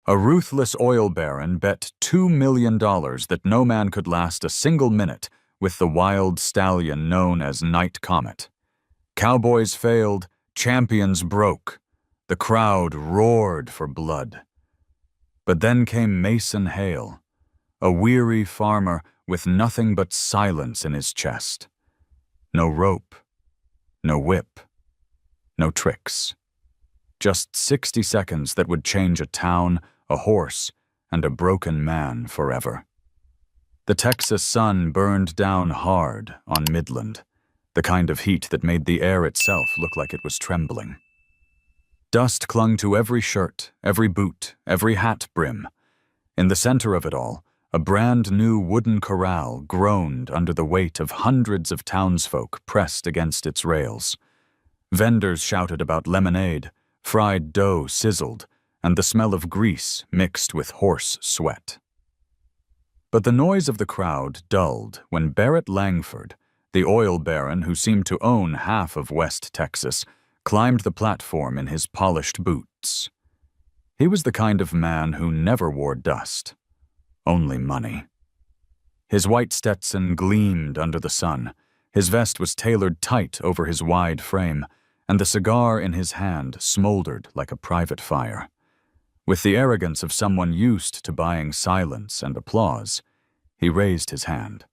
A ruthless oil baron bet $2 million that no man could last a single minute with the wild stallion known as Night Comet. Cowboys failed, champions broke. The crowd roared for blood. But then came Mason Hale, a weary farmer with nothing but silence in his chest. No rope, no whip, no tricks. Just 60 seconds that would change a town, a horse, and a broken man forever. The Texas sun burned down hard on Midland, the kind of heat that made the air itself look like it was trembling. Dust clung to every shirt, every boot, every hat brim. In the center of it all, a brand-new wooden corral groaned under the weight of hundreds of townsfolk pressed against its rails. Vendors shouted about lemonade, fried dough sizzled, and the smell of grease mixed with horse sweat. But the noise of the crowd dulled when Barrett Langford, the oil baron who seemed to own half of West Texas, climbed the platform in his polished boots. He was the kind of man who never wore dust, only money. His white Stetson gleamed under the sun, his vest was tailored tight over his wide frame, and the cigar in his hand smoldered like a private fire. With the arrogance of someone used to buying silence and applause, he raised his hand.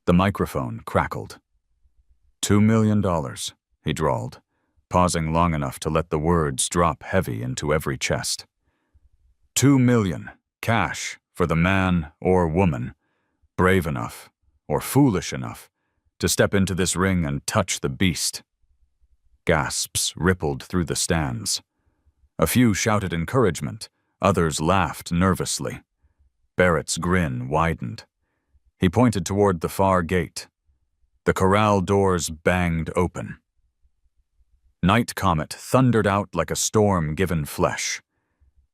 The microphone crackled. $2 million, he drawled, pausing long enough to let the words drop heavy into every chest. $2 million, cash, for the man or woman, brave enough, or foolish enough, to step into this ring and touch the beast. Gasps rippled through the stands. A few shouted encouragement, others laughed nervously. Barrett's grin widened. He pointed toward the far gate. The corral doors banged open. Night Comet thundered out like a storm given flesh.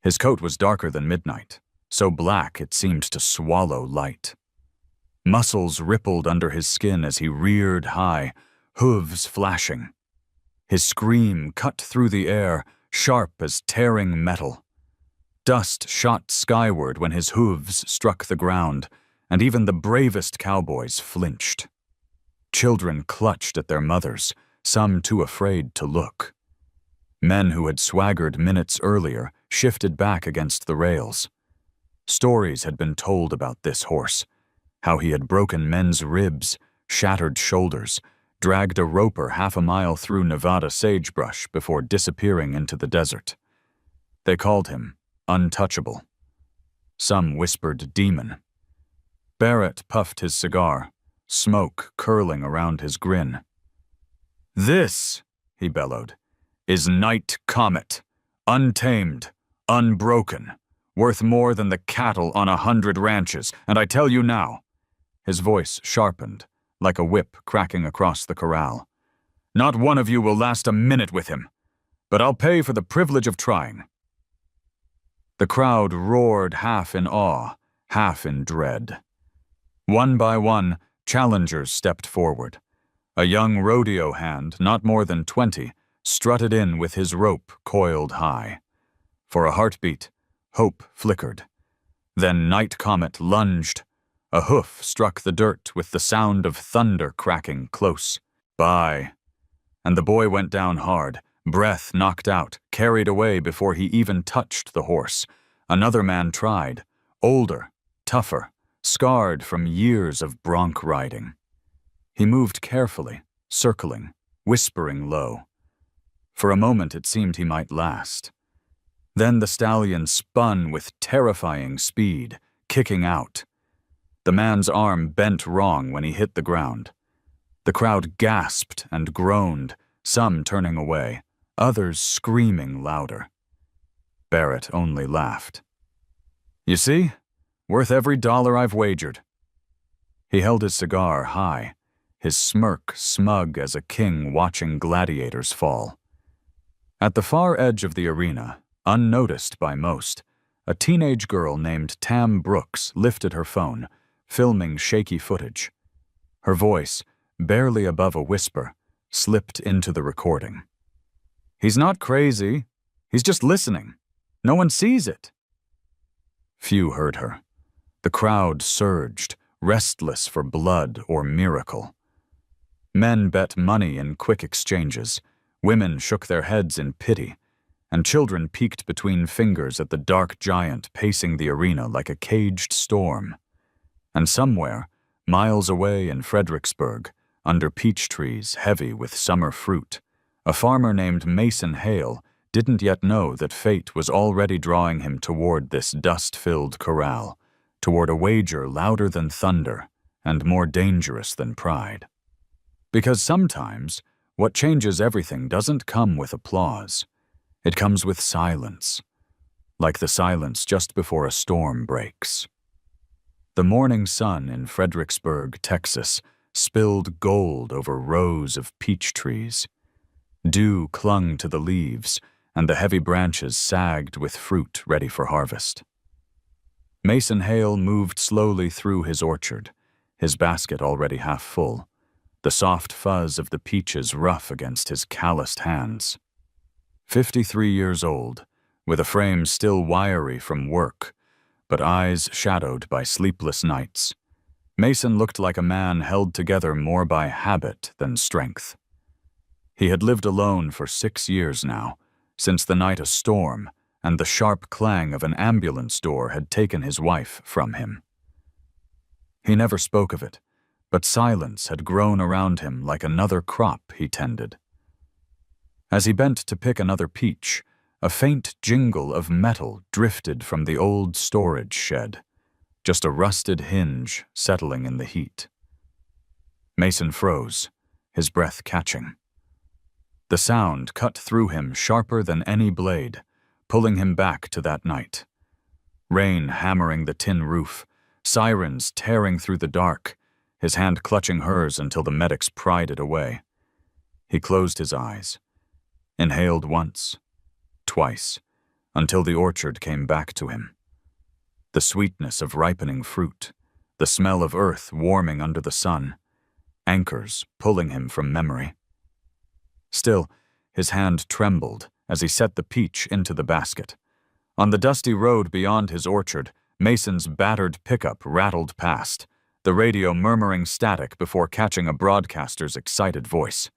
His coat was darker than midnight, so black it seemed to swallow light. Muscles rippled under his skin as he reared high, hooves flashing. His scream cut through the air, sharp as tearing metal. Dust shot skyward when his hooves struck the ground, and even the bravest cowboys flinched. Children clutched at their mothers, some too afraid to look. Men who had swaggered minutes earlier shifted back against the rails. Stories had been told about this horse, how he had broken men's ribs, shattered shoulders, dragged a roper half a mile through Nevada sagebrush before disappearing into the desert. They called him untouchable. Some whispered demon. Barrett puffed his cigar, smoke curling around his grin. "This," he bellowed, "is Night Comet, untamed, unbroken, worth more than the cattle on 100 ranches, and I tell you now," his voice sharpened, like a whip cracking across the corral, "not one of you will last a minute with him, but I'll pay for the privilege of trying." The crowd roared half in awe, half in dread. One by one, challengers stepped forward. A young rodeo hand, not more than 20, strutted in with his rope coiled high. For a heartbeat, hope flickered. Then Night Comet lunged. A hoof struck the dirt with the sound of thunder cracking close by. And the boy went down hard, breath knocked out, carried away before he even touched the horse. Another man tried, older, tougher, scarred from years of bronc riding. He moved carefully, circling, whispering low. For a moment it seemed he might last. Then the stallion spun with terrifying speed, kicking out. The man's arm bent wrong when he hit the ground. The crowd gasped and groaned, some turning away, others screaming louder. Barrett only laughed. "You see? Worth every dollar I've wagered." He held his cigar high, his smirk smug as a king watching gladiators fall. At the far edge of the arena, unnoticed by most, a teenage girl named Tam Brooks lifted her phone, filming shaky footage. Her voice, barely above a whisper, slipped into the recording. "He's not crazy. He's just listening. No one sees it." Few heard her. The crowd surged, restless for blood or miracle. Men bet money in quick exchanges, women shook their heads in pity, and children peeked between fingers at the dark giant pacing the arena like a caged storm. And somewhere, miles away in Fredericksburg, under peach trees heavy with summer fruit, a farmer named Mason Hale didn't yet know that fate was already drawing him toward this dust-filled corral, toward a wager louder than thunder and more dangerous than pride. Because sometimes, what changes everything doesn't come with applause. It comes with silence, like the silence just before a storm breaks. The morning sun in Fredericksburg, Texas, spilled gold over rows of peach trees. Dew clung to the leaves, and the heavy branches sagged with fruit ready for harvest. Mason Hale moved slowly through his orchard, his basket already half full, the soft fuzz of the peaches rough against his calloused hands. 53 years old, with a frame still wiry from work, but eyes shadowed by sleepless nights, Mason looked like a man held together more by habit than strength. He had lived alone for 6 years now, since the night a storm and the sharp clang of an ambulance door had taken his wife from him. He never spoke of it, but silence had grown around him like another crop he tended. As he bent to pick another peach, a faint jingle of metal drifted from the old storage shed, just a rusted hinge settling in the heat. Mason froze, his breath catching. The sound cut through him sharper than any blade, pulling him back to that night. Rain hammering the tin roof, sirens tearing through the dark, his hand clutching hers until the medics pried it away. He closed his eyes, inhaled once, twice, until the orchard came back to him. The sweetness of ripening fruit, the smell of earth warming under the sun, anchors pulling him from memory. Still, his hand trembled as he set the peach into the basket. On the dusty road beyond his orchard, Mason's battered pickup rattled past, the radio murmuring static before catching a broadcaster's excited voice.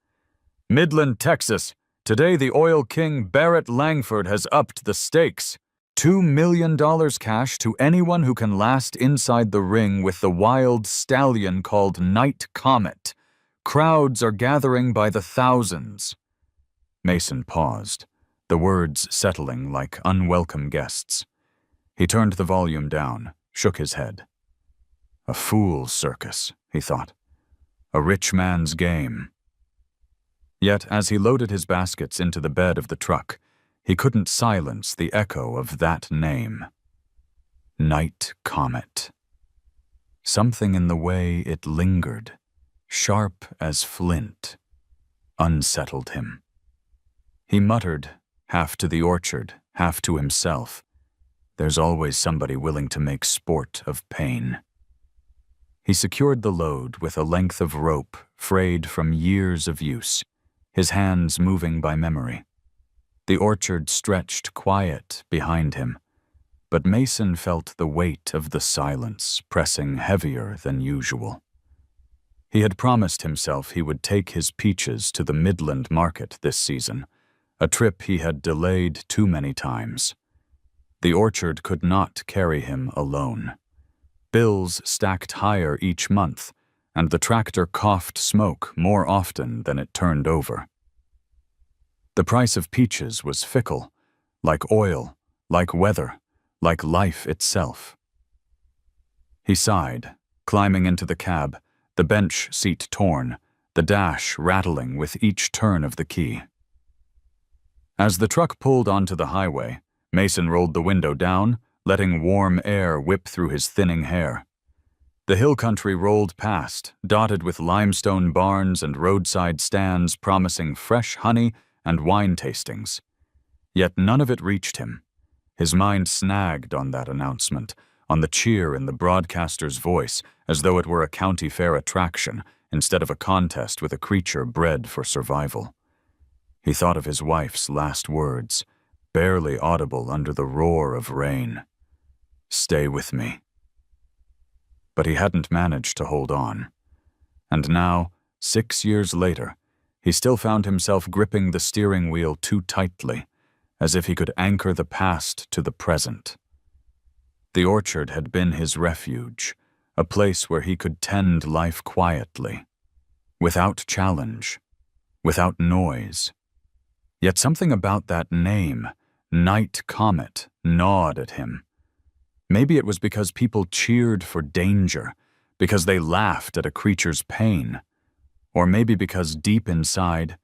"Midland, Texas. Today the oil king Barrett Langford has upped the stakes. $2 million cash to anyone who can last inside the ring with the wild stallion called Night Comet. Crowds are gathering by the thousands." Mason paused, the words settling like unwelcome guests. He turned the volume down, shook his head. A fool's circus, he thought. A rich man's game. Yet, as he loaded his baskets into the bed of the truck, he couldn't silence the echo of that name. Night Comet. Something in the way it lingered, sharp as flint, unsettled him. He muttered, half to the orchard, half to himself, "There's always somebody willing to make sport of pain." He secured the load with a length of rope frayed from years of use, his hands moving by memory. The orchard stretched quiet behind him, but Mason felt the weight of the silence pressing heavier than usual. He had promised himself he would take his peaches to the Midland market this season, a trip he had delayed too many times. The orchard could not carry him alone. Bills stacked higher each month, and the tractor coughed smoke more often than it turned over. The price of peaches was fickle, like oil, like weather, like life itself. He sighed, climbing into the cab, the bench seat torn, the dash rattling with each turn of the key. As the truck pulled onto the highway, Mason rolled the window down, letting warm air whip through his thinning hair. The hill country rolled past, dotted with limestone barns and roadside stands promising fresh honey and wine tastings. Yet none of it reached him. His mind snagged on that announcement, on the cheer in the broadcaster's voice, as though it were a county fair attraction instead of a contest with a creature bred for survival. He thought of his wife's last words, barely audible under the roar of rain. Stay with me. But he hadn't managed to hold on. And now, 6 years later, he still found himself gripping the steering wheel too tightly, as if he could anchor the past to the present. The orchard had been his refuge, a place where he could tend life quietly, without challenge, without noise. Yet something about that name, Night Comet, gnawed at him. Maybe it was because people cheered for danger, because they laughed at a creature's pain. Or maybe because deep inside,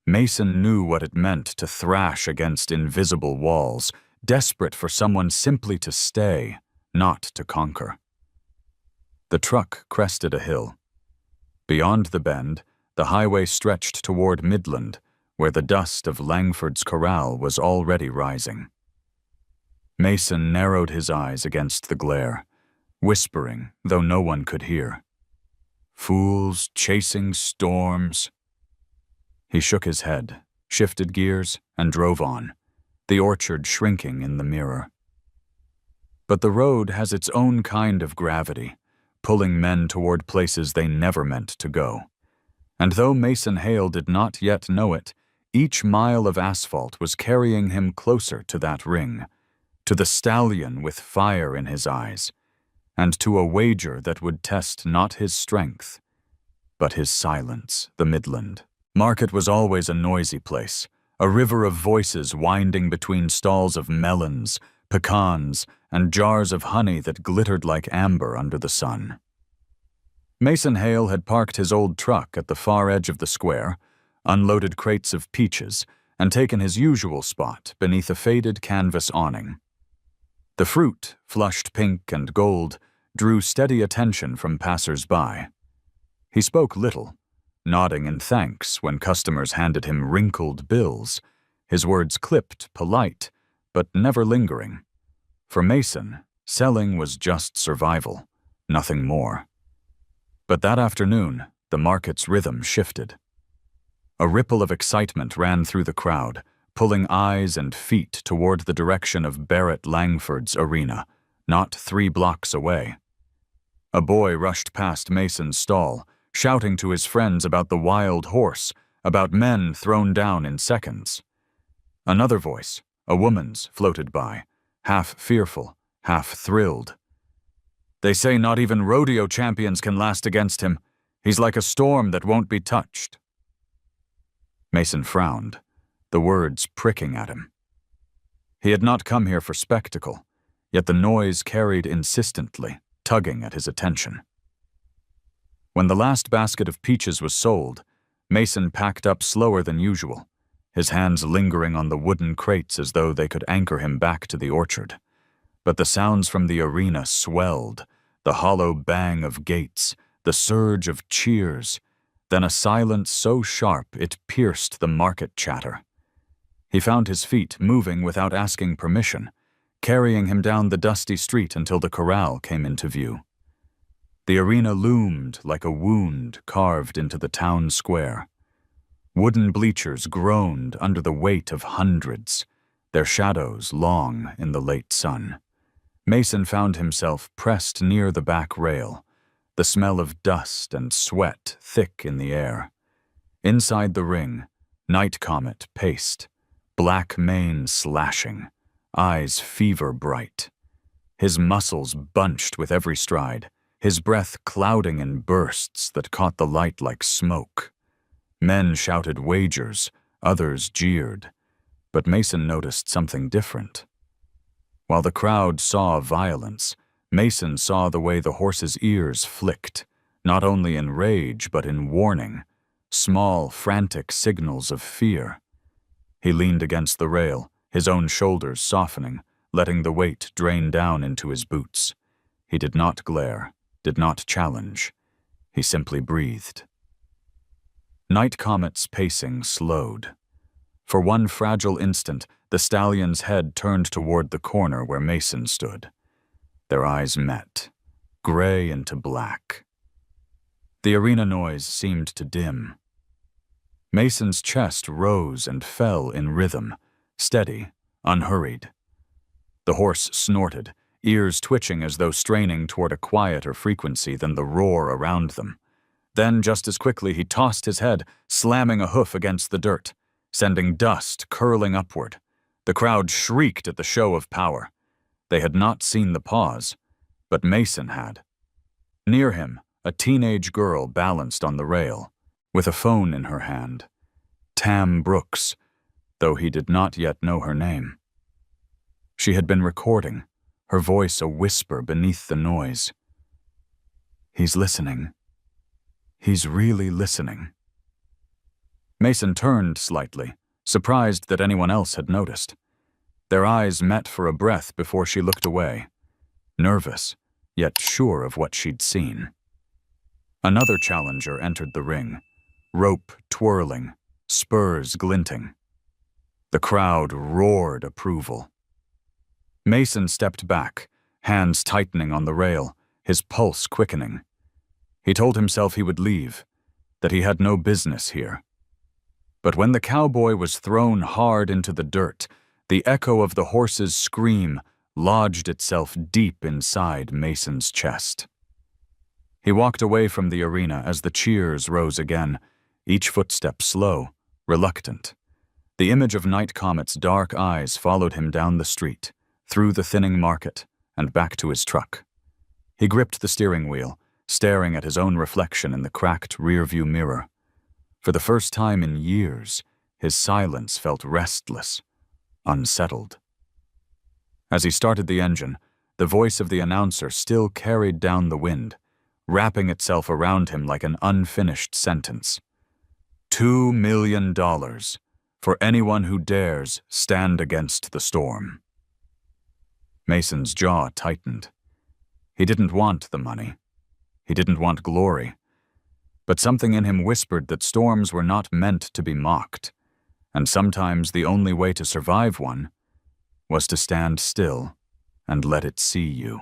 Mason knew what it meant to thrash against invisible walls, desperate for someone simply to stay, not to conquer. The truck crested a hill. Beyond the bend, the highway stretched toward Midland, where the dust of Langford's corral was already rising. Mason narrowed his eyes against the glare, whispering, though no one could hear. Fools chasing storms. He shook his head, shifted gears, and drove on, the orchard shrinking in the mirror. But the road has its own kind of gravity, pulling men toward places they never meant to go. And though Mason Hale did not yet know it, each mile of asphalt was carrying him closer to that ring, to the stallion with fire in his eyes, and to a wager that would test not his strength, but his silence, the Midland. Market was always a noisy place, a river of voices winding between stalls of melons, pecans, and jars of honey that glittered like amber under the sun. Mason Hale had parked his old truck at the far edge of the square, unloaded crates of peaches, and taken his usual spot beneath a faded canvas awning. The fruit, flushed pink and gold, drew steady attention from passers-by. He spoke little, nodding in thanks when customers handed him wrinkled bills, his words clipped, polite, but never lingering. For Mason, selling was just survival, nothing more. But that afternoon, the market's rhythm shifted. A ripple of excitement ran through the crowd, pulling eyes and feet toward the direction of Barrett Langford's arena, not 3 blocks away. A boy rushed past Mason's stall, shouting to his friends about the wild horse, about men thrown down in seconds. Another voice, a woman's, floated by, half fearful, half thrilled. They say not even rodeo champions can last against him. He's like a storm that won't be touched. Mason frowned, the words pricking at him. He had not come here for spectacle, yet the noise carried insistently, tugging at his attention. When the last basket of peaches was sold, Mason packed up slower than usual, his hands lingering on the wooden crates as though they could anchor him back to the orchard. But the sounds from the arena swelled, the hollow bang of gates, the surge of cheers, then a silence so sharp it pierced the market chatter. He found his feet moving without asking permission, carrying him down the dusty street until the corral came into view. The arena loomed like a wound carved into the town square. Wooden bleachers groaned under the weight of hundreds, their shadows long in the late sun. Mason found himself pressed near the back rail, the smell of dust and sweat thick in the air. Inside the ring, Night Comet paced, black mane slashing, eyes fever-bright. His muscles bunched with every stride, his breath clouding in bursts that caught the light like smoke. Men shouted wagers, others jeered, but Mason noticed something different. While the crowd saw violence, Mason saw the way the horse's ears flicked, not only in rage but in warning, small, frantic signals of fear. He leaned against the rail, his own shoulders softening, letting the weight drain down into his boots. He did not glare, did not challenge. He simply breathed. Night Comet's pacing slowed. For one fragile instant, the stallion's head turned toward the corner where Mason stood. Their eyes met, gray into black. The arena noise seemed to dim. Mason's chest rose and fell in rhythm, steady, unhurried. The horse snorted, ears twitching as though straining toward a quieter frequency than the roar around them. Then, just as quickly, he tossed his head, slamming a hoof against the dirt, sending dust curling upward. The crowd shrieked at the show of power. They had not seen the pause, but Mason had. Near him, a teenage girl balanced on the rail, with a phone in her hand. Tam Brooks, though he did not yet know her name. She had been recording, her voice a whisper beneath the noise. He's listening. He's really listening. Mason turned slightly, surprised that anyone else had noticed. Their eyes met for a breath before she looked away, nervous, yet sure of what she'd seen. Another challenger entered the ring, rope twirling, spurs glinting. The crowd roared approval. Mason stepped back, hands tightening on the rail, his pulse quickening. He told himself he would leave, that he had no business here. But when the cowboy was thrown hard into the dirt, the echo of the horse's scream lodged itself deep inside Mason's chest. He walked away from the arena as the cheers rose again, each footstep slow, reluctant. The image of Night Comet's dark eyes followed him down the street, through the thinning market, and back to his truck. He gripped the steering wheel, staring at his own reflection in the cracked rearview mirror. For the first time in years, his silence felt restless, unsettled. As he started the engine, the voice of the announcer still carried down the wind, wrapping itself around him like an unfinished sentence. $2 million for anyone who dares stand against the storm. Mason's jaw tightened. He didn't want the money. He didn't want glory. But something in him whispered that storms were not meant to be mocked, and sometimes the only way to survive one was to stand still and let it see you.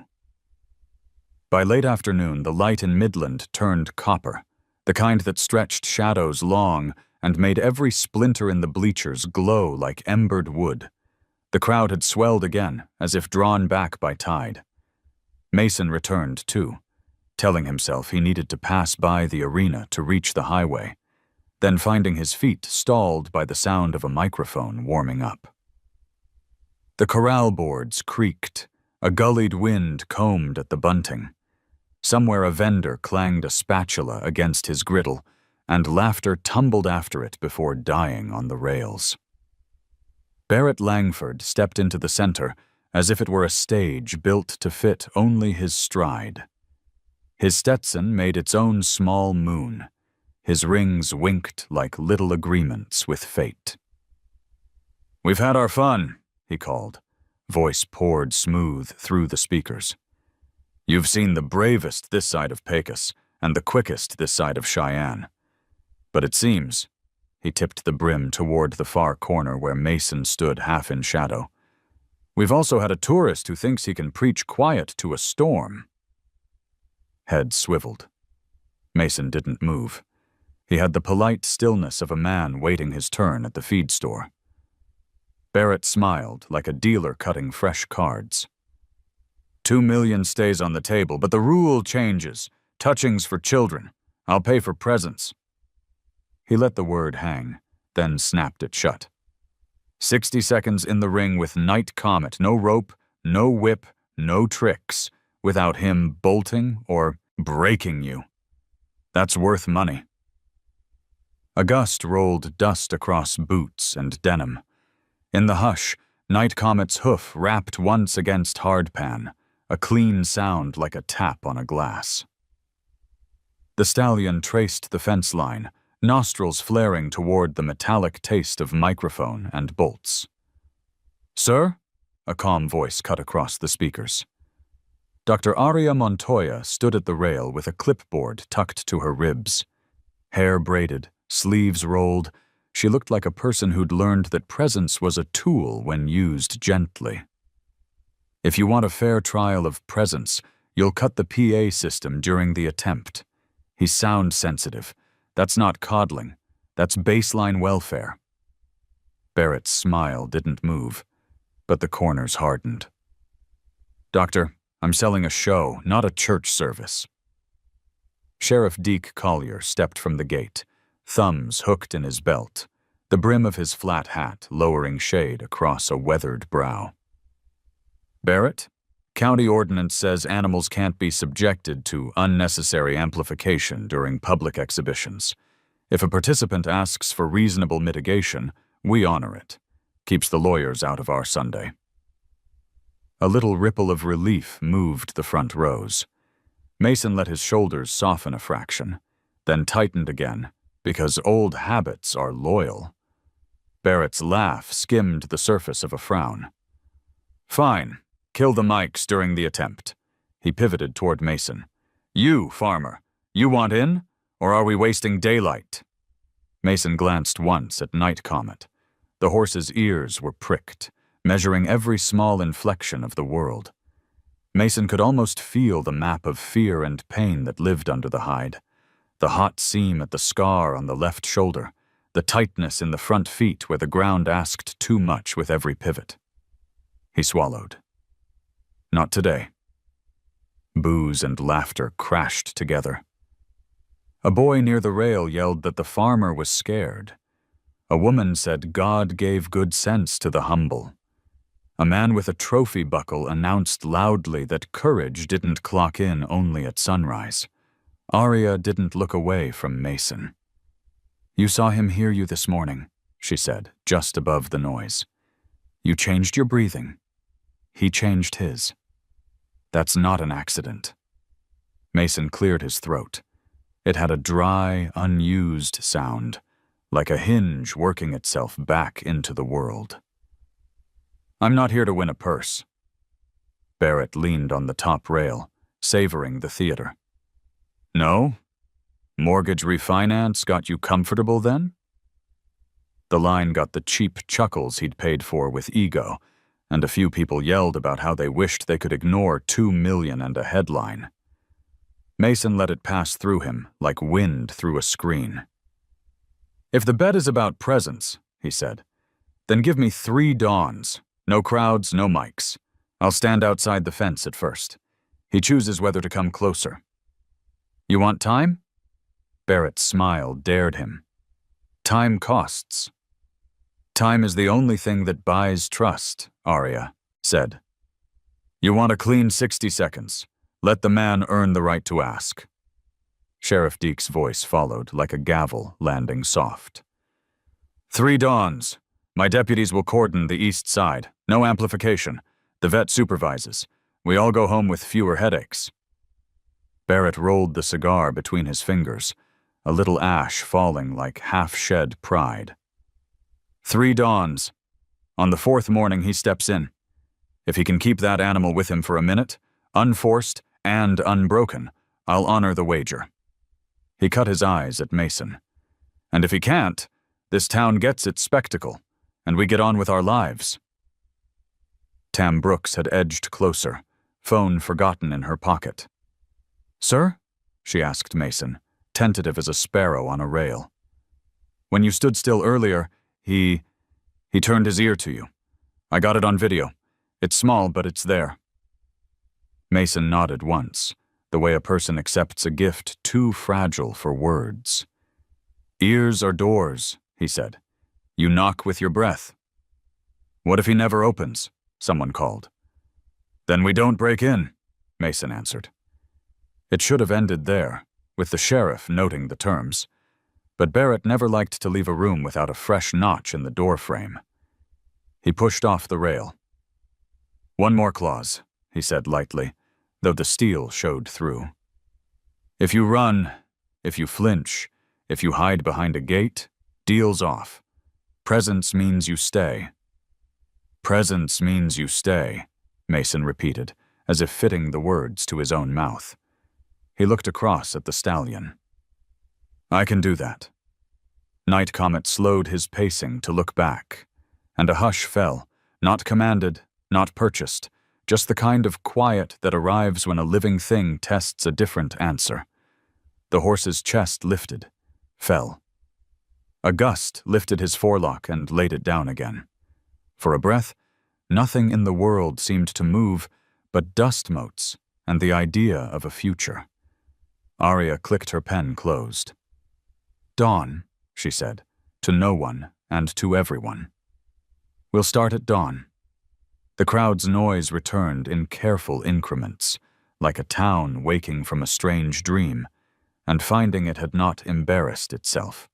By late afternoon, the light in Midland turned copper, the kind that stretched shadows long and made every splinter in the bleachers glow like embered wood. The crowd had swelled again, as if drawn back by tide. Mason returned, too, telling himself he needed to pass by the arena to reach the highway, then finding his feet stalled by the sound of a microphone warming up. The corral boards creaked, a gullied wind combed at the bunting. Somewhere a vendor clanged a spatula against his griddle, and laughter tumbled after it before dying on the rails. Barrett Langford stepped into the center as if it were a stage built to fit only his stride. His Stetson made its own small moon. His rings winked like little agreements with fate. "We've had our fun," he called. Voice poured smooth through the speakers. "You've seen the bravest this side of Pecos and the quickest this side of Cheyenne. But it seems," he tipped the brim toward the far corner where Mason stood half in shadow, "we've also had a tourist who thinks he can preach quiet to a storm." Head swiveled. Mason didn't move. He had the polite stillness of a man waiting his turn at the feed store. Barrett smiled like a dealer cutting fresh cards. $2 million stays on the table, but the rule changes. Touchings for children. I'll pay for presents." He let the word hang, then snapped it shut. 60 seconds in the ring with Night Comet, no rope, no whip, no tricks, without him bolting or breaking you. That's worth money. A gust rolled dust across boots and denim. In the hush, Night Comet's hoof rapped once against hardpan, a clean sound like a tap on a glass. The stallion traced the fence line, nostrils flaring toward the metallic taste of microphone and bolts. "Sir?" A calm voice cut across the speakers. Dr. Aria Montoya stood at the rail with a clipboard tucked to her ribs. Hair braided, sleeves rolled, she looked like a person who'd learned that presence was a tool when used gently. "If you want a fair trial of presence, you'll cut the PA system during the attempt. He's sound sensitive. That's not coddling. That's baseline welfare." Barrett's smile didn't move, but the corners hardened. Doctor, I'm selling a show, not a church service. Sheriff Deke Collier stepped from the gate, thumbs hooked in his belt, the brim of his flat hat lowering shade across a weathered brow. Barrett, county ordinance says animals can't be subjected to unnecessary amplification during public exhibitions. If a participant asks for reasonable mitigation, we honor it. Keeps the lawyers out of our Sunday. A little ripple of relief moved the front rows. Mason let his shoulders soften a fraction, then tightened again, because old habits are loyal. Barrett's laugh skimmed the surface of a frown. Fine. Kill the mics during the attempt. He pivoted toward Mason. You, farmer, you want in, or are we wasting daylight? Mason glanced once at Night Comet. The horse's ears were pricked, measuring every small inflection of the world. Mason could almost feel the map of fear and pain that lived under the hide. The hot seam at the scar on the left shoulder, the tightness in the front feet where the ground asked too much with every pivot. He swallowed. Not today. Booze and laughter crashed together. A boy near the rail yelled that the farmer was scared. A woman said God gave good sense to the humble. A man with a trophy buckle announced loudly that courage didn't clock in only at sunrise. Aria didn't look away from Mason. You saw him hear you this morning, she said, just above the noise. You changed your breathing. He changed his. That's not an accident. Mason cleared his throat. It had a dry, unused sound, like a hinge working itself back into the world. I'm not here to win a purse. Barrett leaned on the top rail, savoring the theater. No? Mortgage refinance got you comfortable then? The line got the cheap chuckles he'd paid for with ego, and a few people yelled about how they wished they could ignore $2 million and a headline. Mason let it pass through him like wind through a screen. If the bet is about presence, he said, then give me 3 dawns. No crowds, no mics. I'll stand outside the fence at first. He chooses whether to come closer. You want time? Barrett's smile dared him. Time costs. Time is the only thing that buys trust, Aria said. You want a clean 60 seconds. Let the man earn the right to ask. Sheriff Deke's voice followed like a gavel landing soft. 3 dawns. My deputies will cordon the east side. No amplification. The vet supervises. We all go home with fewer headaches. Barrett rolled the cigar between his fingers, a little ash falling like half-shed pride. 3 dawns. On the 4th morning, he steps in. If he can keep that animal with him for a minute, unforced and unbroken, I'll honor the wager. He cut his eyes at Mason. And if he can't, this town gets its spectacle, and we get on with our lives. Tam Brooks had edged closer, phone forgotten in her pocket. Sir? She asked Mason, tentative as a sparrow on a rail. When you stood still earlier, he turned his ear to you. I got it on video. It's small, but it's there. Mason nodded once, the way a person accepts a gift too fragile for words. Ears are doors, he said. You knock with your breath. What if he never opens? Someone called. Then we don't break in, Mason answered. It should have ended there, with the sheriff noting the terms, but Barrett never liked to leave a room without a fresh notch in the door frame. He pushed off the rail. One more clause, he said lightly, though the steel showed through. If you run, if you flinch, if you hide behind a gate, deal's off. Presence means you stay. Presence means you stay, Mason repeated, as if fitting the words to his own mouth. He looked across at the stallion. I can do that. Night Comet slowed his pacing to look back, and a hush fell, not commanded, not purchased, just the kind of quiet that arrives when a living thing tests a different answer. The horse's chest lifted, fell. A gust lifted his forelock and laid it down again. For a breath, nothing in the world seemed to move but dust motes and the idea of a future. Arya clicked her pen closed. "Dawn," she said, to no one and to everyone. "We'll start at dawn." The crowd's noise returned in careful increments, like a town waking from a strange dream and finding it had not embarrassed itself.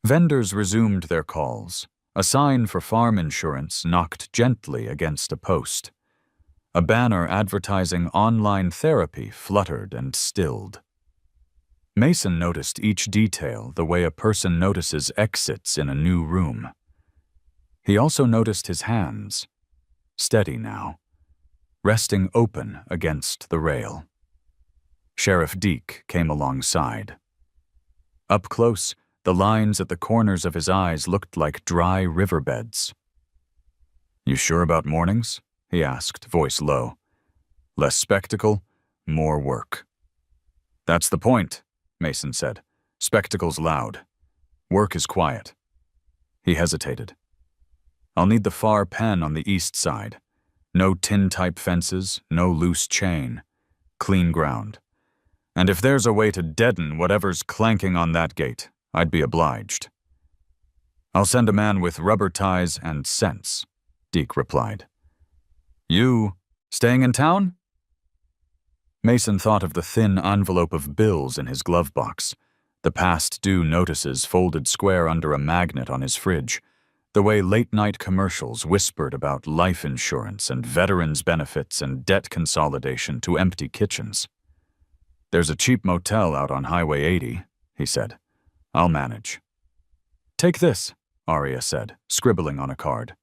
Vendors resumed their calls. A sign for farm insurance knocked gently against a post. A banner advertising online therapy fluttered and stilled. Mason noticed each detail the way a person notices exits in a new room. He also noticed his hands, steady now, resting open against the rail. Sheriff Deke came alongside. Up close, the lines at the corners of his eyes looked like dry riverbeds. "You sure about mornings?" he asked, voice low. "Less spectacle, more work." "That's the point," Mason said. "Spectacle's loud. Work is quiet." He hesitated. "I'll need the far pen on the east side. No tin-type fences, no loose chain. Clean ground. And if there's a way to deaden whatever's clanking on that gate, I'd be obliged." "I'll send a man with rubber ties and sense," Deke replied. "You staying in town?" Mason thought of the thin envelope of bills in his glove box, the past due notices folded square under a magnet on his fridge, the way late-night commercials whispered about life insurance and veterans' benefits and debt consolidation to empty kitchens. "There's a cheap motel out on Highway 80, he said. "I'll manage." "Take this," Arya said, scribbling on a card.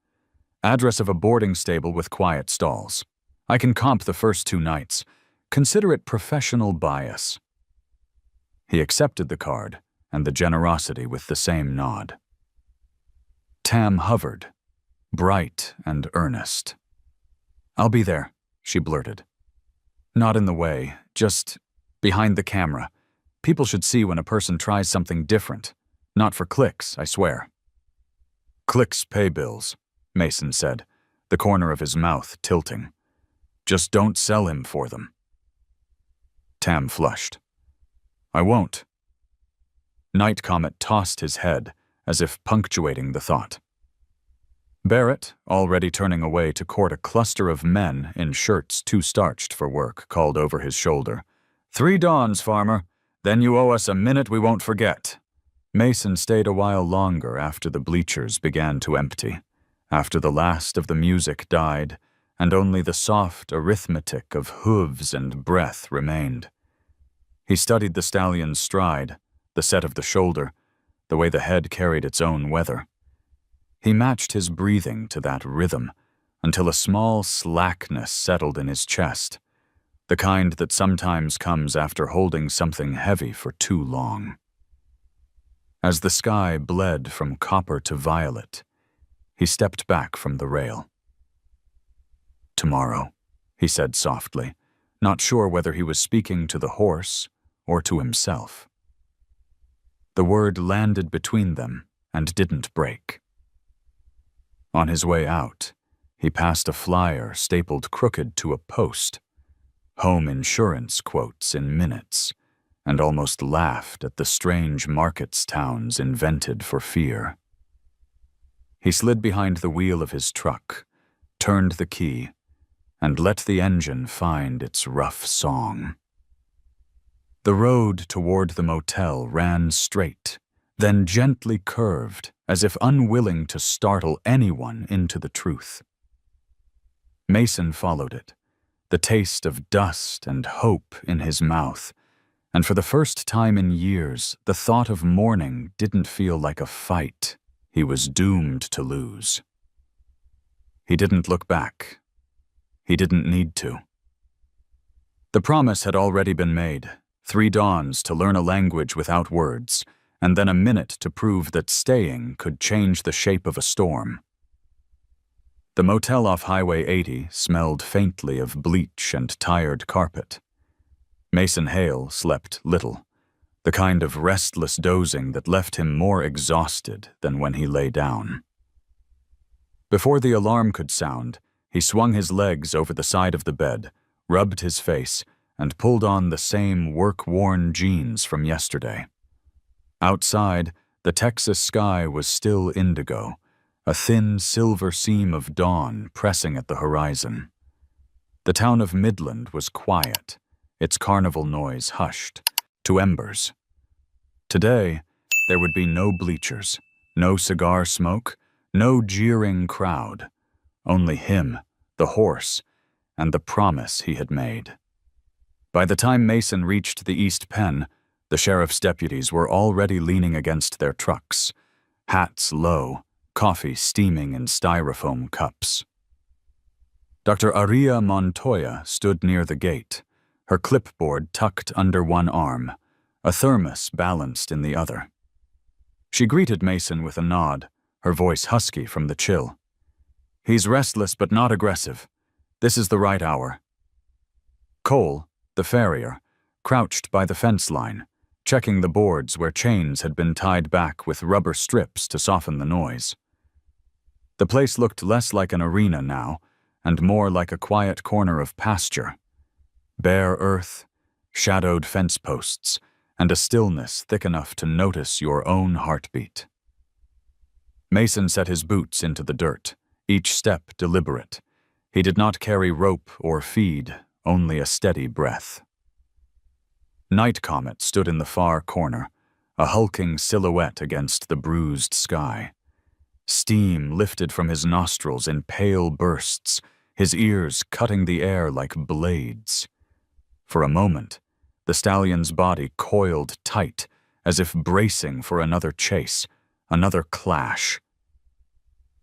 "Address of a boarding stable with quiet stalls. I can comp the first 2 nights. Consider it professional bias." He accepted the card and the generosity with the same nod. Tam hovered, bright and earnest. "I'll be there," she blurted. "Not in the way, just behind the camera. People should see when a person tries something different. Not for clicks, I swear." "Clicks pay bills," Mason said, the corner of his mouth tilting. "Just don't sell him for them." Tam flushed. "I won't." Night Comet tossed his head, as if punctuating the thought. Barrett, already turning away to court a cluster of men in shirts too starched for work, called over his shoulder, "3 dawns, farmer. Then you owe us a minute we won't forget." Mason stayed a while longer after the bleachers began to empty, after the last of the music died, and only the soft arithmetic of hooves and breath remained. He studied the stallion's stride, the set of the shoulder, the way the head carried its own weather. He matched his breathing to that rhythm until a small slackness settled in his chest, the kind that sometimes comes after holding something heavy for too long. As the sky bled from copper to violet, he stepped back from the rail. "Tomorrow," he said softly, not sure whether he was speaking to the horse or to himself. The word landed between them and didn't break. On his way out, he passed a flyer stapled crooked to a post, home insurance quotes in minutes, and almost laughed at the strange markets towns invented for fear. He slid behind the wheel of his truck, turned the key, and let the engine find its rough song. The road toward the motel ran straight, then gently curved, as if unwilling to startle anyone into the truth. Mason followed it, the taste of dust and hope in his mouth, and for the first time in years, the thought of morning didn't feel like a fight he was doomed to lose. He didn't look back. He didn't need to. The promise had already been made, 3 dawns to learn a language without words, and then a minute to prove that staying could change the shape of a storm. The motel off Highway 80 smelled faintly of bleach and tired carpet. Mason Hale slept little, the kind of restless dozing that left him more exhausted than when he lay down. Before the alarm could sound, He swung his legs over the side of the bed, rubbed his face, and pulled on the same work-worn jeans from yesterday. Outside, the Texas sky was still indigo, a thin silver seam of dawn pressing at the horizon. The town of Midland was quiet, its carnival noise hushed to embers. Today, there would be no bleachers, no cigar smoke, no jeering crowd, only him, the horse, and the promise he had made. By the time Mason reached the East Pen, the sheriff's deputies were already leaning against their trucks, hats low, coffee steaming in styrofoam cups. Dr. Aria Montoya stood near the gate, her clipboard tucked under one arm, a thermos balanced in the other. She greeted Mason with a nod, her voice husky from the chill. "He's restless but not aggressive. This is the right hour." Cole, the farrier, crouched by the fence line, checking the boards where chains had been tied back with rubber strips to soften the noise. The place looked less like an arena now, and more like a quiet corner of pasture. Bare earth, shadowed fence posts, and a stillness thick enough to notice your own heartbeat. Mason set his boots into the dirt, each step deliberate. He did not carry rope or feed, only a steady breath. Night Comet stood in the far corner, a hulking silhouette against the bruised sky. Steam lifted from his nostrils in pale bursts, his ears cutting the air like blades. For a moment, the stallion's body coiled tight, as if bracing for another chase, another clash.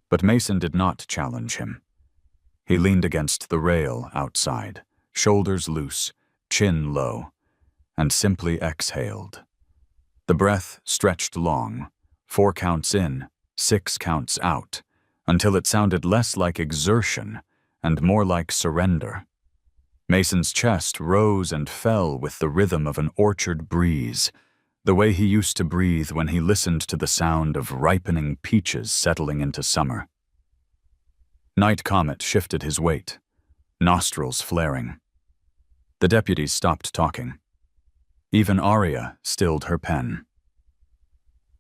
But Mason did not challenge him. He leaned against the rail outside, shoulders loose, chin low, and simply exhaled. The breath stretched long, 4 counts in, 6 counts out, until it sounded less like exertion and more like surrender. Mason's chest rose and fell with the rhythm of an orchard breeze, the way he used to breathe when he listened to the sound of ripening peaches settling into summer. Night Comet shifted his weight, nostrils flaring. The deputies stopped talking. Even Aria stilled her pen.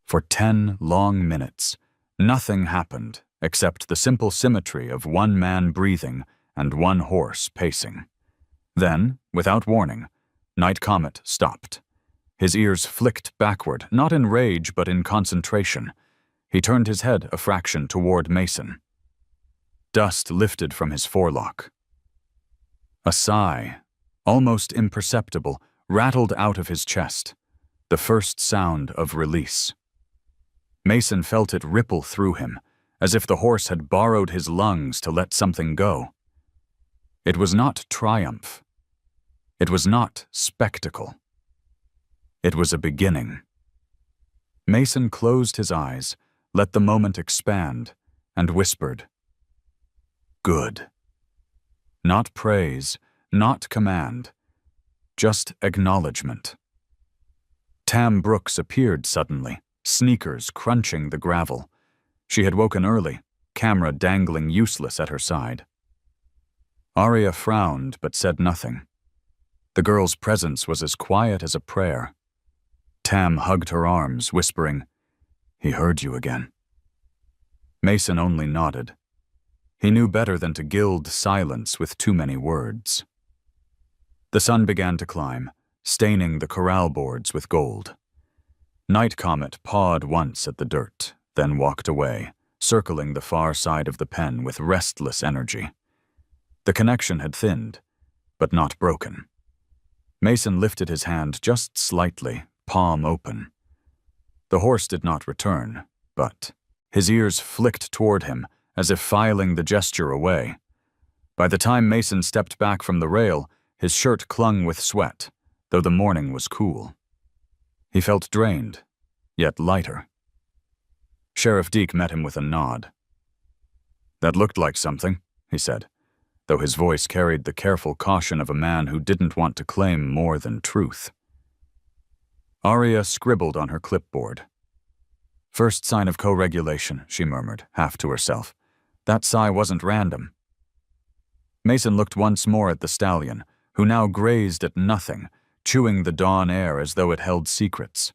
For 10 long minutes, nothing happened except the simple symmetry of one man breathing and one horse pacing. Then, without warning, Night Comet stopped. His ears flicked backward, not in rage but in concentration. He turned his head a fraction toward Mason. Dust lifted from his forelock. A sigh, almost imperceptible, rattled out of his chest, the first sound of release. Mason felt it ripple through him, as if the horse had borrowed his lungs to let something go. It was not triumph. It was not spectacle. It was a beginning. Mason closed his eyes, let the moment expand, and whispered, "Good." Not praise, not command, just acknowledgement. Tam Brooks appeared suddenly, sneakers crunching the gravel. She had woken early, camera dangling useless at her side. Aria frowned but said nothing. The girl's presence was as quiet as a prayer. Tam hugged her arms, whispering, "He heard you again." Mason only nodded. He knew better than to gild silence with too many words. The sun began to climb, staining the corral boards with gold. Night Comet pawed once at the dirt, then walked away, circling the far side of the pen with restless energy. The connection had thinned, but not broken. Mason lifted his hand just slightly, palm open. The horse did not return, but his ears flicked toward him, as if filing the gesture away. By the time Mason stepped back from the rail, his shirt clung with sweat, though the morning was cool. He felt drained, yet lighter. Sheriff Deke met him with a nod. "That looked like something," he said, though his voice carried the careful caution of a man who didn't want to claim more than truth. Aria scribbled on her clipboard. "First sign of co-regulation," she murmured, half to herself. "That sigh wasn't random." Mason looked once more at the stallion, who now grazed at nothing, chewing the dawn air as though it held secrets.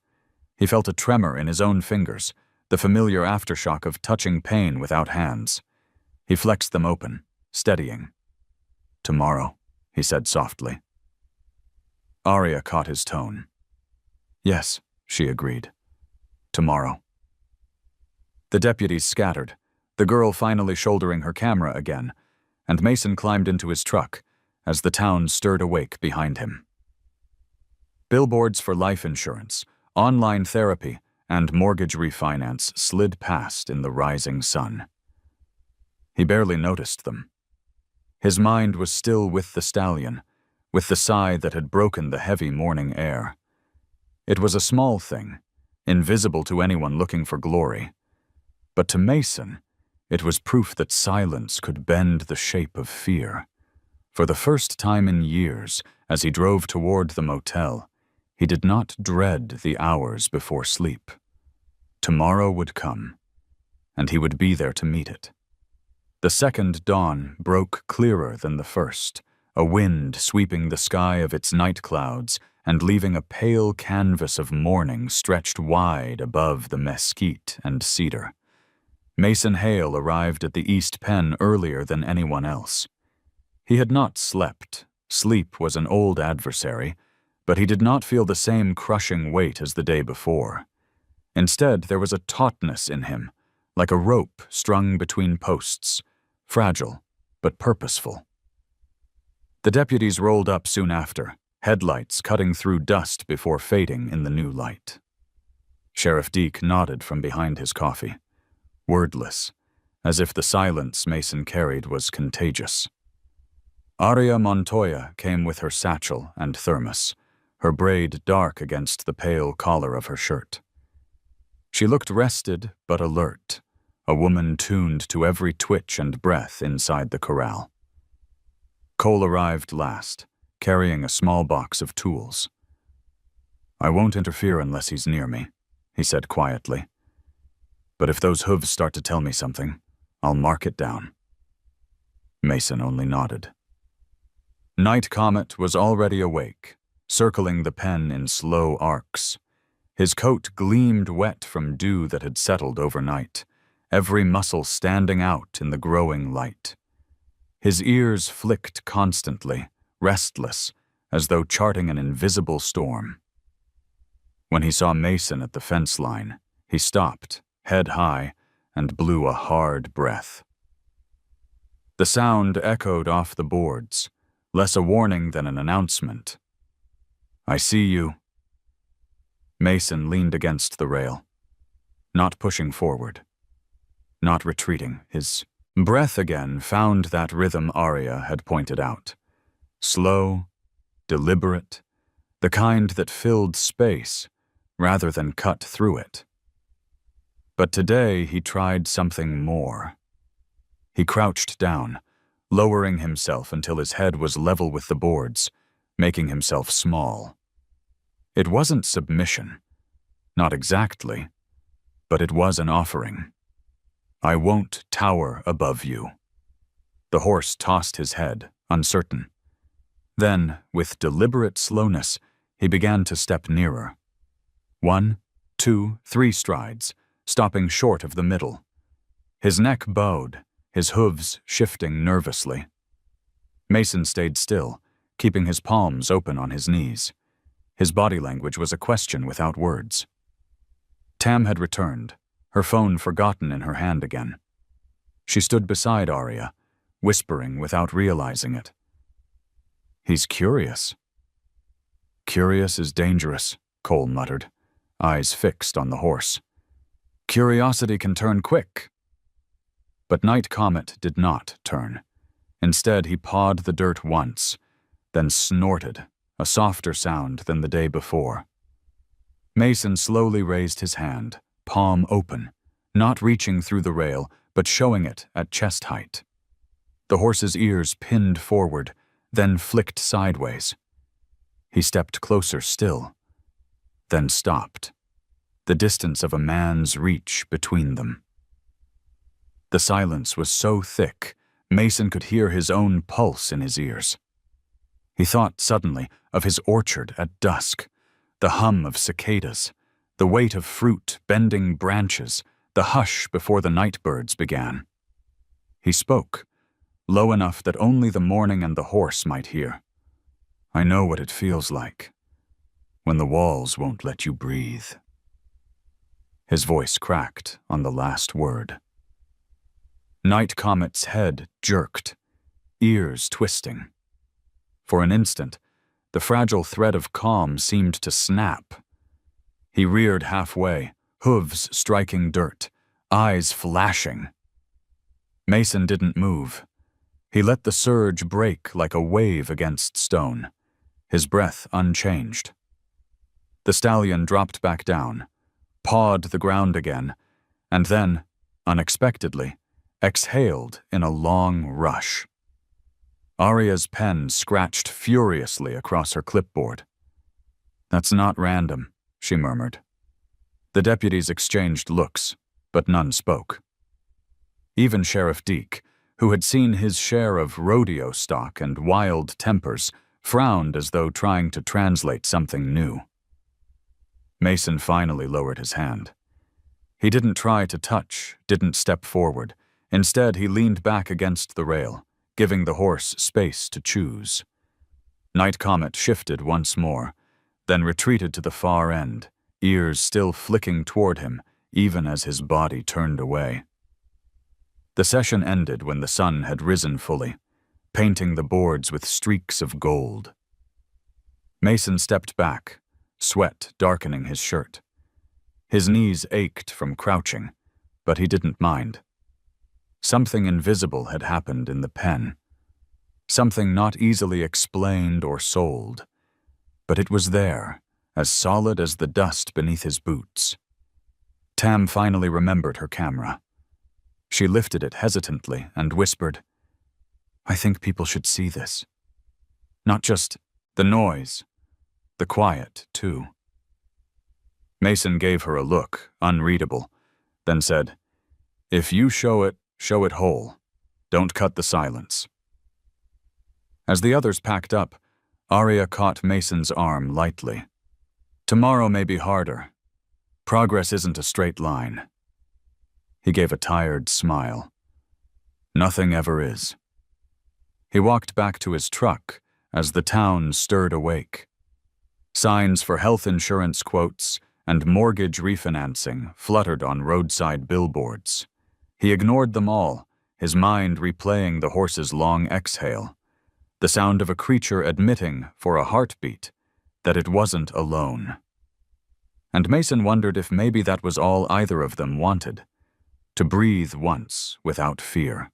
He felt a tremor in his own fingers, the familiar aftershock of touching pain without hands. He flexed them open, steadying. "Tomorrow," he said softly. Arya caught his tone. "Yes," she agreed. "Tomorrow." The deputies scattered, the girl finally shouldering her camera again, and Mason climbed into his truck as the town stirred awake behind him. Billboards for life insurance, online therapy, and mortgage refinance slid past in the rising sun. He barely noticed them. His mind was still with the stallion, with the sigh that had broken the heavy morning air. It was a small thing, invisible to anyone looking for glory. But to Mason, it was proof that silence could bend the shape of fear. For the first time in years, as he drove toward the motel, he did not dread the hours before sleep. Tomorrow would come, and he would be there to meet it. The second dawn broke clearer than the first, a wind sweeping the sky of its night clouds and leaving a pale canvas of morning stretched wide above the mesquite and cedar. Mason Hale arrived at the East Pen earlier than anyone else. He had not slept. Sleep was an old adversary, but he did not feel the same crushing weight as the day before. Instead, there was a tautness in him, like a rope strung between posts, fragile but purposeful. The deputies rolled up soon after, headlights cutting through dust before fading in the new light. Sheriff Deke nodded from behind his coffee, wordless, as if the silence Mason carried was contagious. Arya Montoya came with her satchel and thermos, her braid dark against the pale collar of her shirt. She looked rested but alert, a woman tuned to every twitch and breath inside the corral. Cole arrived last, carrying a small box of tools. "I won't interfere unless he's near me," he said quietly. "But if those hooves start to tell me something, I'll mark it down." Mason only nodded. Night Comet was already awake, circling the pen in slow arcs. His coat gleamed wet from dew that had settled overnight, every muscle standing out in the growing light. His ears flicked constantly, restless, as though charting an invisible storm. When he saw Mason at the fence line, he stopped, head high, and blew a hard breath. The sound echoed off the boards, less a warning than an announcement. "I see you." Mason leaned against the rail, not pushing forward, not retreating. His breath again found that rhythm Arya had pointed out. Slow, deliberate, the kind that filled space rather than cut through it. But today he tried something more. He crouched down, lowering himself until his head was level with the boards, making himself small. It wasn't submission, not exactly, but it was an offering. "I won't tower above you." The horse tossed his head, uncertain. Then, with deliberate slowness, he began to step nearer. 1, 2, 3 strides, stopping short of the middle. His neck bowed, his hooves shifting nervously. Mason stayed still, keeping his palms open on his knees. His body language was a question without words. Tam had returned, her phone forgotten in her hand again. She stood beside Arya, whispering without realizing it. "He's curious." "Curious is dangerous," Cole muttered, eyes fixed on the horse. "Curiosity can turn quick." But Night Comet did not turn. Instead, he pawed the dirt once, then snorted, a softer sound than the day before. Mason slowly raised his hand, palm open, not reaching through the rail, but showing it at chest height. The horse's ears pinned forward, then flicked sideways. He stepped closer still, then stopped, the distance of a man's reach between them. The silence was so thick Mason could hear his own pulse in his ears. He thought suddenly of his orchard at dusk, the hum of cicadas, the weight of fruit bending branches, the hush before the night birds began. He spoke, low enough that only the morning and the horse might hear. "I know what it feels like, when the walls won't let you breathe." His voice cracked on the last word. Night Comet's head jerked, ears twisting. For an instant, the fragile thread of calm seemed to snap. He reared halfway, hooves striking dirt, eyes flashing. Mason didn't move. He let the surge break like a wave against stone, his breath unchanged. The stallion dropped back down, pawed the ground again, and then, unexpectedly, exhaled in a long rush. Arya's pen scratched furiously across her clipboard. "That's not random," she murmured. The deputies exchanged looks, but none spoke. Even Sheriff Deke, who had seen his share of rodeo stock and wild tempers, frowned as though trying to translate something new. Mason finally lowered his hand. He didn't try to touch, didn't step forward. Instead, he leaned back against the rail, giving the horse space to choose. Night Comet shifted once more, then retreated to the far end, ears still flicking toward him, even as his body turned away. The session ended when the sun had risen fully, painting the boards with streaks of gold. Mason stepped back, sweat darkening his shirt. His knees ached from crouching, but he didn't mind. Something invisible had happened in the pen. Something not easily explained or sold. But it was there, as solid as the dust beneath his boots. Tam finally remembered her camera. She lifted it hesitantly and whispered, "I think people should see this. Not just the noise, the quiet, too." Mason gave her a look, unreadable, then said, "If you show it whole. Don't cut the silence." As the others packed up, Arya caught Mason's arm lightly. "Tomorrow may be harder. Progress isn't a straight line." He gave a tired smile. "Nothing ever is." He walked back to his truck as the town stirred awake. Signs for health insurance quotes and mortgage refinancing fluttered on roadside billboards. He ignored them all, his mind replaying the horse's long exhale, the sound of a creature admitting, for a heartbeat, that it wasn't alone. And Mason wondered if maybe that was all either of them wanted, to breathe once without fear.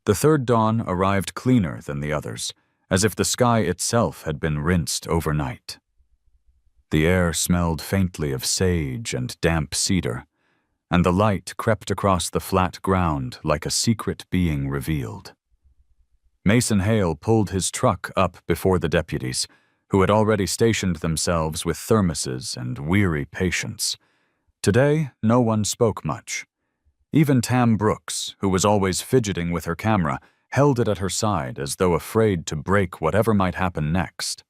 The third dawn arrived cleaner than the others, as if the sky itself had been rinsed overnight. The air smelled faintly of sage and damp cedar, and the light crept across the flat ground like a secret being revealed. Mason Hale pulled his truck up before the deputies, who had already stationed themselves with thermoses and weary patience. Today, no one spoke much. Even Tam Brooks, who was always fidgeting with her camera, held it at her side as though afraid to break whatever might happen next.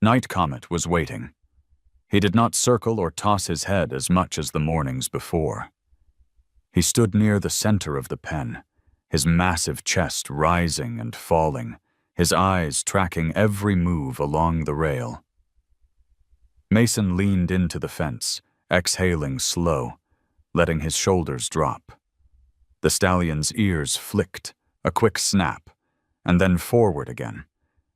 Night Comet was waiting. He did not circle or toss his head as much as the mornings before. He stood near the center of the pen, his massive chest rising and falling, his eyes tracking every move along the rail. Mason leaned into the fence, exhaling slow, letting his shoulders drop. The stallion's ears flicked, a quick snap, and then forward again.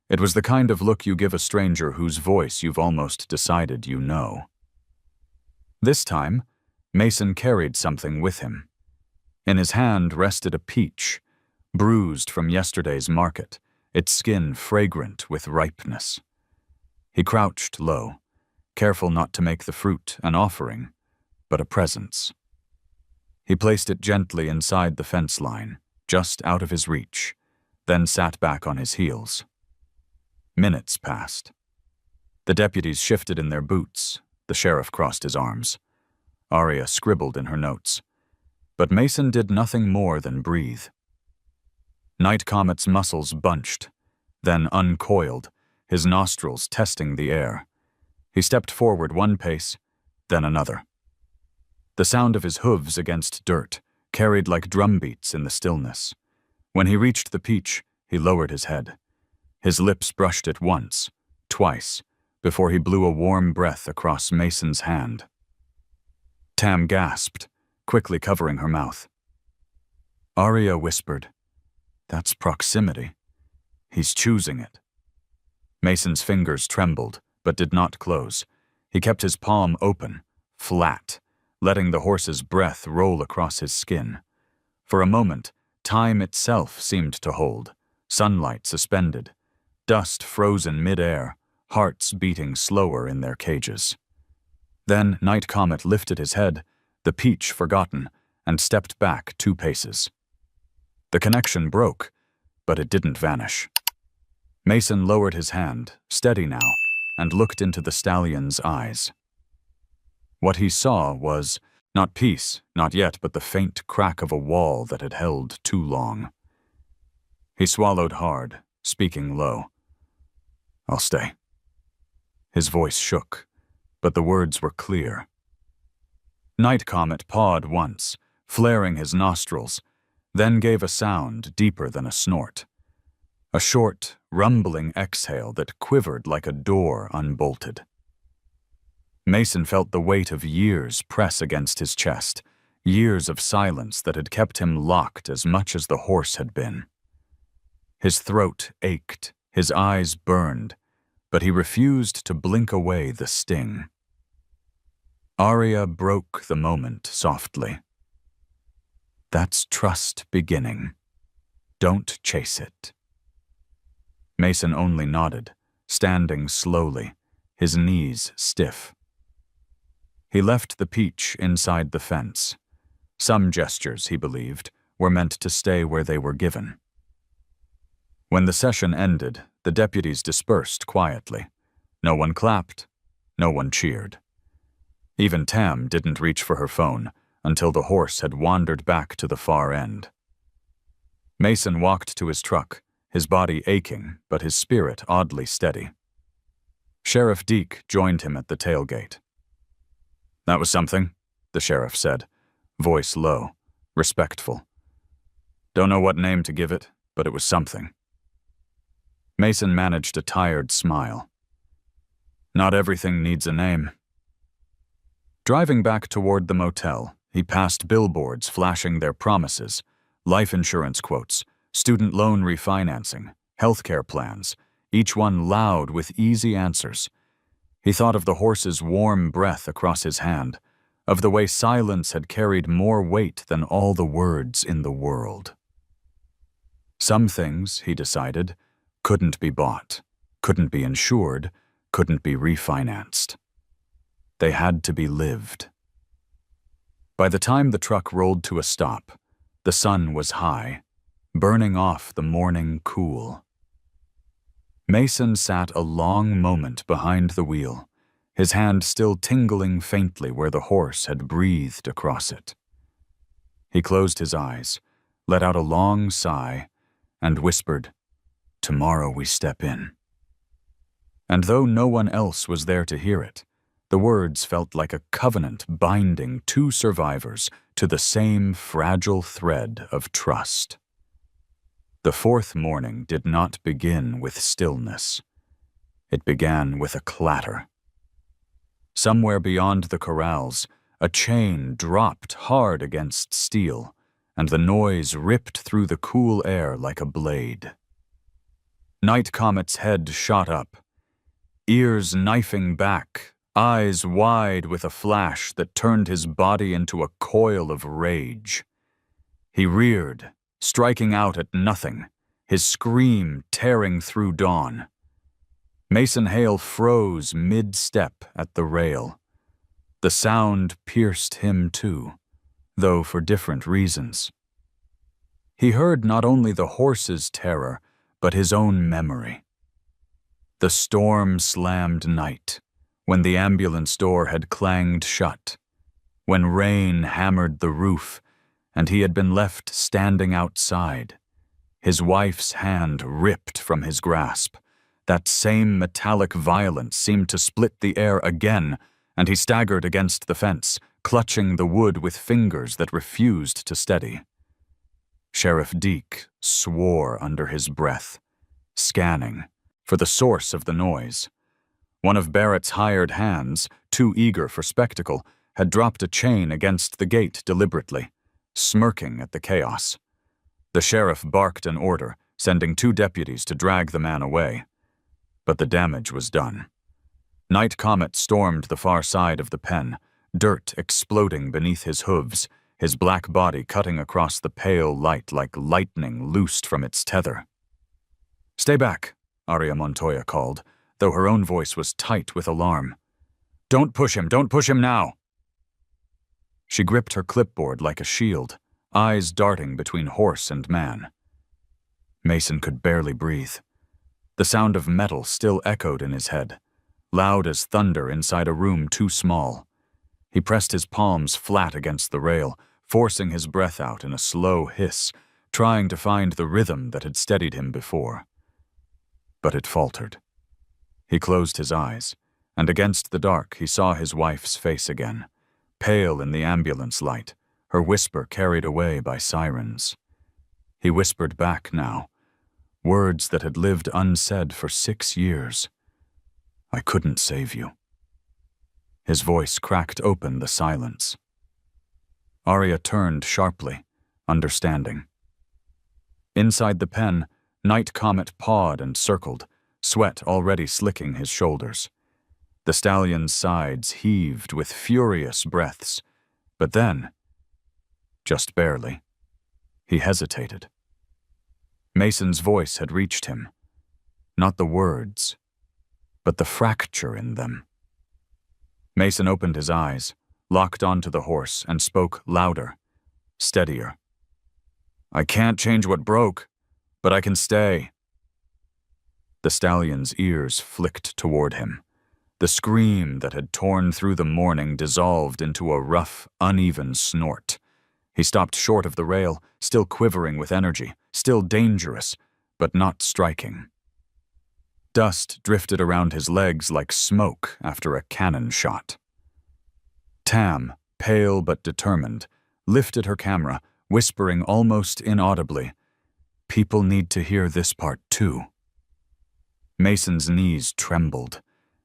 It was the kind of look you give a stranger whose voice you've almost decided you know. This time, Mason carried something with him. In his hand rested a peach, bruised from yesterday's market, its skin fragrant with ripeness. He crouched low, careful not to make the fruit an offering, but a presence. He placed it gently inside the fence line, just out of his reach, then sat back on his heels. Minutes passed. The deputies shifted in their boots. The sheriff crossed his arms. Arya scribbled in her notes. But Mason did nothing more than breathe. Night Comet's muscles bunched, then uncoiled, his nostrils testing the air. He stepped forward one pace, then another. The sound of his hooves against dirt carried like drumbeats in the stillness. When he reached the peach, he lowered his head. His lips brushed it once, twice, before he blew a warm breath across Mason's hand. Tam gasped, quickly covering her mouth. Arya whispered, "That's proximity. He's choosing it." Mason's fingers trembled, but did not close. He kept his palm open, flat, letting the horse's breath roll across his skin. For a moment, time itself seemed to hold, sunlight suspended, dust frozen mid-air, hearts beating slower in their cages. Then Night Comet lifted his head, the peach forgotten, and stepped back 2 paces. The connection broke, but it didn't vanish. Mason lowered his hand, steady now, and looked into the stallion's eyes. What he saw was not peace, not yet, but the faint crack of a wall that had held too long. He swallowed hard, speaking low. "I'll stay." His voice shook, but the words were clear. Night Comet pawed once, flaring his nostrils, then gave a sound deeper than a snort. A short, rumbling exhale that quivered like a door unbolted. Mason felt the weight of years press against his chest, years of silence that had kept him locked as much as the horse had been. His throat ached, his eyes burned, but he refused to blink away the sting. Arya broke the moment softly. "That's trust beginning. Don't chase it." Mason only nodded, standing slowly, his knees stiff. He left the peach inside the fence. Some gestures, he believed, were meant to stay where they were given. When the session ended, the deputies dispersed quietly. No one clapped, no one cheered. Even Tam didn't reach for her phone until the horse had wandered back to the far end. Mason walked to his truck, his body aching, but his spirit oddly steady. Sheriff Deke joined him at the tailgate. "That was something," the sheriff said, voice low, respectful. "Don't know what name to give it, but it was something." Mason managed a tired smile. "Not everything needs a name." Driving back toward the motel, he passed billboards flashing their promises, life insurance quotes, student loan refinancing, healthcare plans, each one loud with easy answers. He thought of the horse's warm breath across his hand, of the way silence had carried more weight than all the words in the world. Some things, he decided, couldn't be bought, couldn't be insured, couldn't be refinanced. They had to be lived. By the time the truck rolled to a stop, the sun was high, burning off the morning cool. Mason sat a long moment behind the wheel, his hand still tingling faintly where the horse had breathed across it. He closed his eyes, let out a long sigh, and whispered, "Tomorrow we step in." And though no one else was there to hear it, the words felt like a covenant binding 2 survivors to the same fragile thread of trust. The 4th morning did not begin with stillness. It began with a clatter. Somewhere beyond the corrals, a chain dropped hard against steel, and the noise ripped through the cool air like a blade. Night Comet's head shot up, ears knifing back, eyes wide with a flash that turned his body into a coil of rage. He reared, striking out at nothing, his scream tearing through dawn. Mason Hale froze mid-step at the rail. The sound pierced him too, though for different reasons. He heard not only the horse's terror, but his own memory. The storm-slammed night, when the ambulance door had clanged shut, when rain hammered the roof, and he had been left standing outside, His wife's hand ripped from his grasp. That same metallic violence seemed to split the air again, and he staggered against the fence, clutching the wood with fingers that refused to steady. Sheriff Deke swore under his breath, scanning for the source of the noise. One of Barrett's hired hands, too eager for spectacle, had dropped a chain against the gate deliberately, smirking at the chaos. The sheriff barked an order, sending 2 deputies to drag the man away. But the damage was done. Night Comet stormed the far side of the pen, dirt exploding beneath his hooves, his black body cutting across the pale light like lightning loosed from its tether. "Stay back," Aria Montoya called, though her own voice was tight with alarm. Don't push him now." She gripped her clipboard like a shield, eyes darting between horse and man. Mason could barely breathe. The sound of metal still echoed in his head, loud as thunder inside a room too small. He pressed his palms flat against the rail, forcing his breath out in a slow hiss, trying to find the rhythm that had steadied him before. But it faltered. He closed his eyes, and against the dark he saw his wife's face again, pale in the ambulance light, her whisper carried away by sirens. He whispered back now, words that had lived unsaid for 6 years. "I couldn't save you." His voice cracked open the silence. Aria turned sharply, understanding. Inside the pen, Night Comet pawed and circled, sweat already slicking his shoulders. The stallion's sides heaved with furious breaths, but then, just barely, he hesitated. Mason's voice had reached him, not the words, but the fracture in them. Mason opened his eyes, locked onto the horse, and spoke louder, steadier. "I can't change what broke, but I can stay." The stallion's ears flicked toward him. The scream that had torn through the morning dissolved into a rough, uneven snort. He stopped short of the rail, still quivering with energy, still dangerous, but not striking. Dust drifted around his legs like smoke after a cannon shot. Tam, pale but determined, lifted her camera, whispering almost inaudibly, "People need to hear this part too." Mason's knees trembled.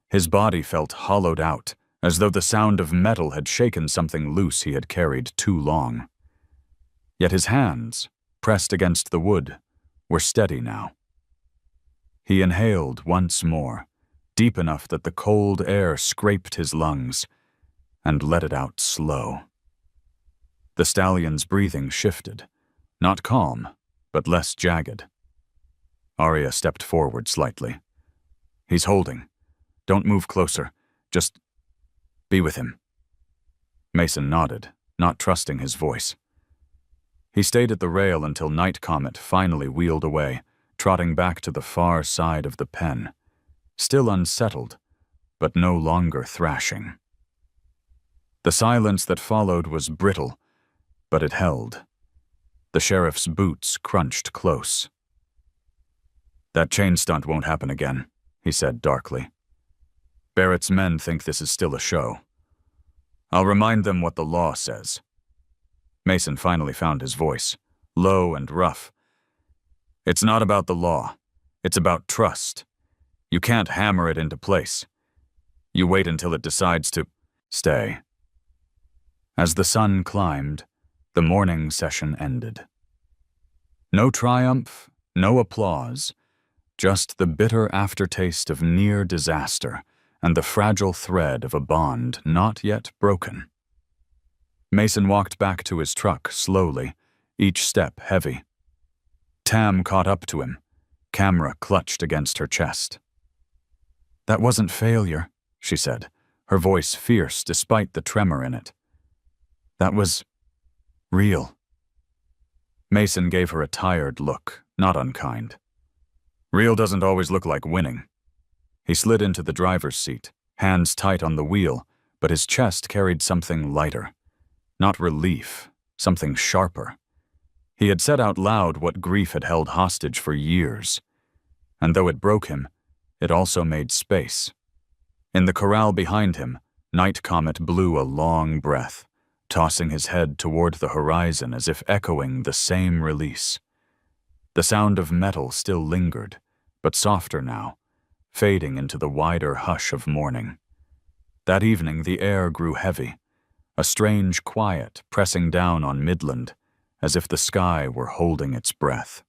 His body felt hollowed out, as though the sound of metal had shaken something loose he had carried too long. Yet his hands, pressed against the wood, were steady now. He inhaled once more, deep enough that the cold air scraped his lungs, and let it out slow. The stallion's breathing shifted, not calm, but less jagged. Aria stepped forward slightly. "He's holding. Don't move closer. Just be with him." Mason nodded, not trusting his voice. He stayed at the rail until Night Comet finally wheeled away, trotting back to the far side of the pen, still unsettled, but no longer thrashing. The silence that followed was brittle, but it held. The sheriff's boots crunched close. "That chain stunt won't happen again," he said darkly. "Barrett's men think this is still a show. I'll remind them what the law says." Mason finally found his voice, low and rough. "It's not about the law. It's about trust. You can't hammer it into place. You wait until it decides to stay." As the sun climbed, the morning session ended. No triumph, no applause, just the bitter aftertaste of near disaster and the fragile thread of a bond not yet broken. Mason walked back to his truck slowly, each step heavy. Tam caught up to him, camera clutched against her chest. "That wasn't failure," she said, her voice fierce despite the tremor in it. "That was real." Mason gave her a tired look, not unkind. "Real doesn't always look like winning." He slid into the driver's seat, hands tight on the wheel, but his chest carried something lighter. Not relief, something sharper. He had said out loud what grief had held hostage for years, and though it broke him, it also made space. In the corral behind him, Night Comet blew a long breath, tossing his head toward the horizon as if echoing the same release. The sound of metal still lingered, but softer now, fading into the wider hush of morning. That evening the air grew heavy, a strange quiet pressing down on Midland, as if the sky were holding its breath.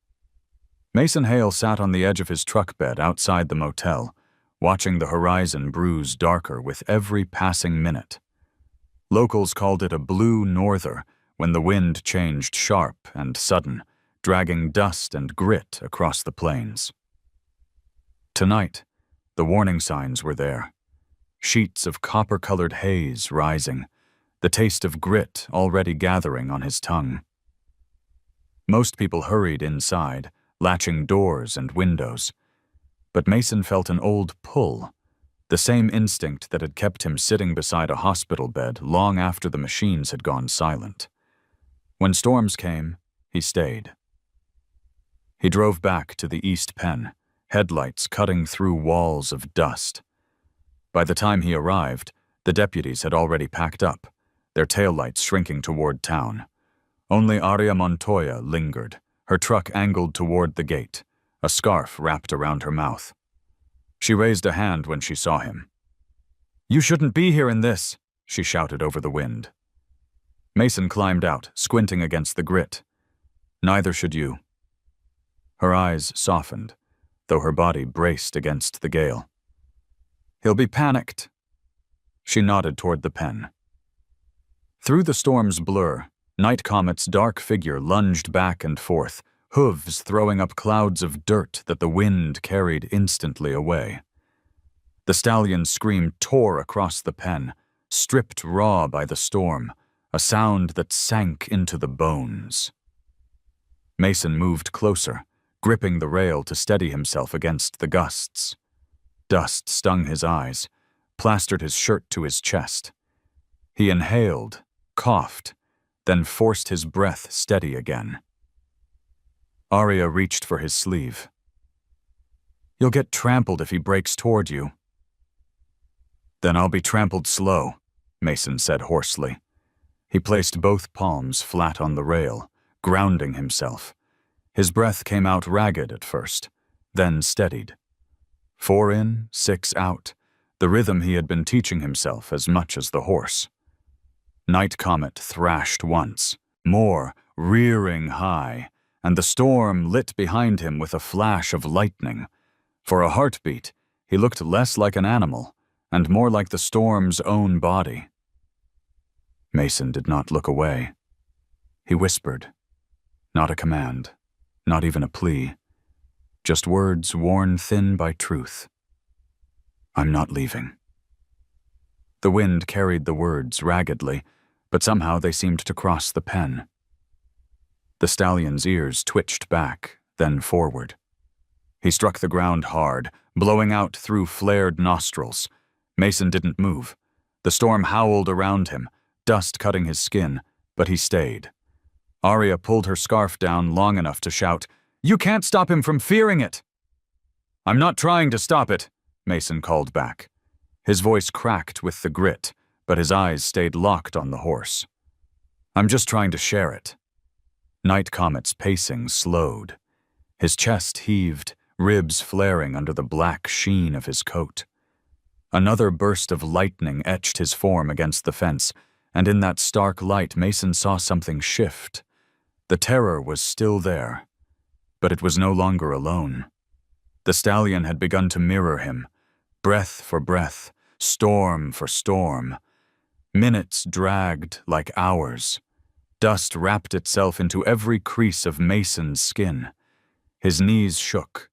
Mason Hale sat on the edge of his truck bed outside the motel, watching the horizon bruise darker with every passing minute. Locals called it a blue norther when the wind changed sharp and sudden, dragging dust and grit across the plains. Tonight, the warning signs were there. Sheets of copper-colored haze rising, the taste of grit already gathering on his tongue. Most people hurried inside, latching doors and windows. But Mason felt an old pull, the same instinct that had kept him sitting beside a hospital bed long after the machines had gone silent. When storms came, he stayed. He drove back to the East Pen, headlights cutting through walls of dust. By the time he arrived, the deputies had already packed up, their taillights shrinking toward town. Only Aria Montoya lingered, her truck angled toward the gate, a scarf wrapped around her mouth. She raised a hand when she saw him. "You shouldn't be here in this," she shouted over the wind. Mason climbed out, squinting against the grit. "Neither should you." Her eyes softened, though her body braced against the gale. "He'll be panicked." She nodded toward the pen. Through the storm's blur, Night Comet's dark figure lunged back and forth, hooves throwing up clouds of dirt that the wind carried instantly away. The stallion's scream tore across the pen, stripped raw by the storm, a sound that sank into the bones. Mason moved closer, gripping the rail to steady himself against the gusts. Dust stung his eyes, plastered his shirt to his chest. He inhaled, coughed, then forced his breath steady again. Aria reached for his sleeve. "You'll get trampled if he breaks toward you." "Then I'll be trampled slow," Mason said hoarsely. He placed both palms flat on the rail, grounding himself. His breath came out ragged at first, then steadied. 4 in, 6 out, the rhythm he had been teaching himself as much as the horse. Night Comet thrashed once, more, rearing high, and the storm lit behind him with a flash of lightning. For a heartbeat, he looked less like an animal, and more like the storm's own body. Mason did not look away. He whispered. Not a command, not even a plea. Just words worn thin by truth. "I'm not leaving." The wind carried the words raggedly, but somehow they seemed to cross the pen. The stallion's ears twitched back, then forward. He struck the ground hard, blowing out through flared nostrils. Mason didn't move. The storm howled around him, dust cutting his skin, but he stayed. Aria pulled her scarf down long enough to shout, "You can't stop him from fearing it!" "I'm not trying to stop it," Mason called back. His voice cracked with the grit, but his eyes stayed locked on the horse. "I'm just trying to share it." Night Comet's pacing slowed. His chest heaved, ribs flaring under the black sheen of his coat. Another burst of lightning etched his form against the fence, and in that stark light Mason saw something shift. The terror was still there, but it was no longer alone. The stallion had begun to mirror him, breath for breath, storm for storm. Minutes dragged like hours. Dust wrapped itself into every crease of Mason's skin. His knees shook,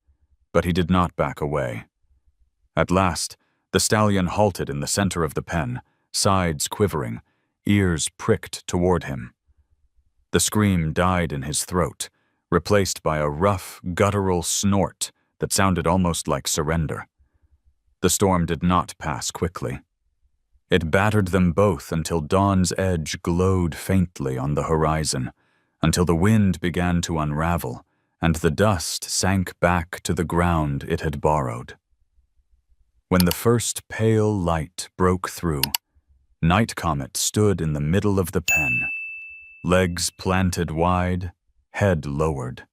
but he did not back away. At last, the stallion halted in the center of the pen, sides quivering, ears pricked toward him. The scream died in his throat, replaced by a rough, guttural snort that sounded almost like surrender. The storm did not pass quickly. It battered them both until dawn's edge glowed faintly on the horizon, until the wind began to unravel and the dust sank back to the ground it had borrowed. When the first pale light broke through, Night Comet stood in the middle of the pen, legs planted wide, head lowered.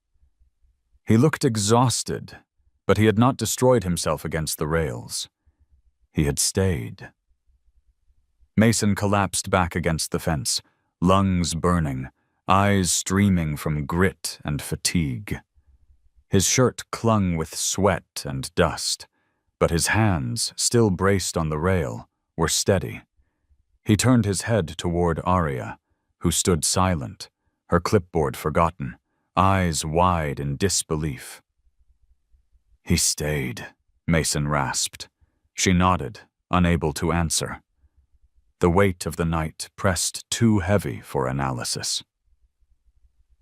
He looked exhausted, but he had not destroyed himself against the rails. He had stayed. Mason collapsed back against the fence, lungs burning, eyes streaming from grit and fatigue. His shirt clung with sweat and dust, but his hands, still braced on the rail, were steady. He turned his head toward Aria, who stood silent, her clipboard forgotten, eyes wide in disbelief. "He stayed," Mason rasped. She nodded, unable to answer. The weight of the night pressed too heavy for analysis.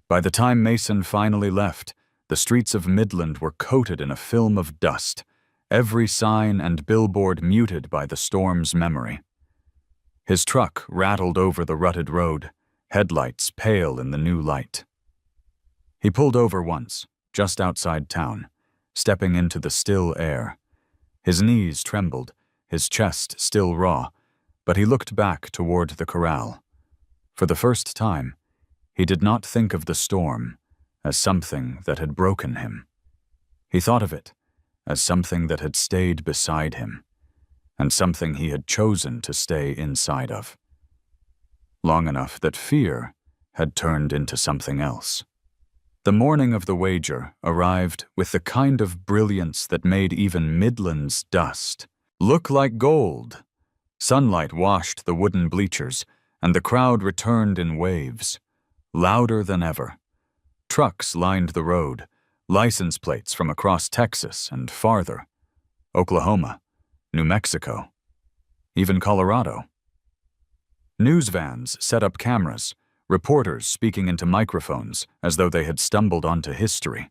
By the time Mason finally left, the streets of Midland were coated in a film of dust, every sign and billboard muted by the storm's memory. His truck rattled over the rutted road, headlights pale in the new light. He pulled over once, just outside town, stepping into the still air. His knees trembled, his chest still raw, but he looked back toward the corral. For the first time, he did not think of the storm as something that had broken him. He thought of it as something that had stayed beside him, and something he had chosen to stay inside of. Long enough that fear had turned into something else. The morning of the wager arrived with the kind of brilliance that made even Midland's dust look like gold. Sunlight washed the wooden bleachers, and the crowd returned in waves, louder than ever. Trucks lined the road, license plates from across Texas and farther, Oklahoma, New Mexico, even Colorado. News vans set up cameras, reporters speaking into microphones as though they had stumbled onto history.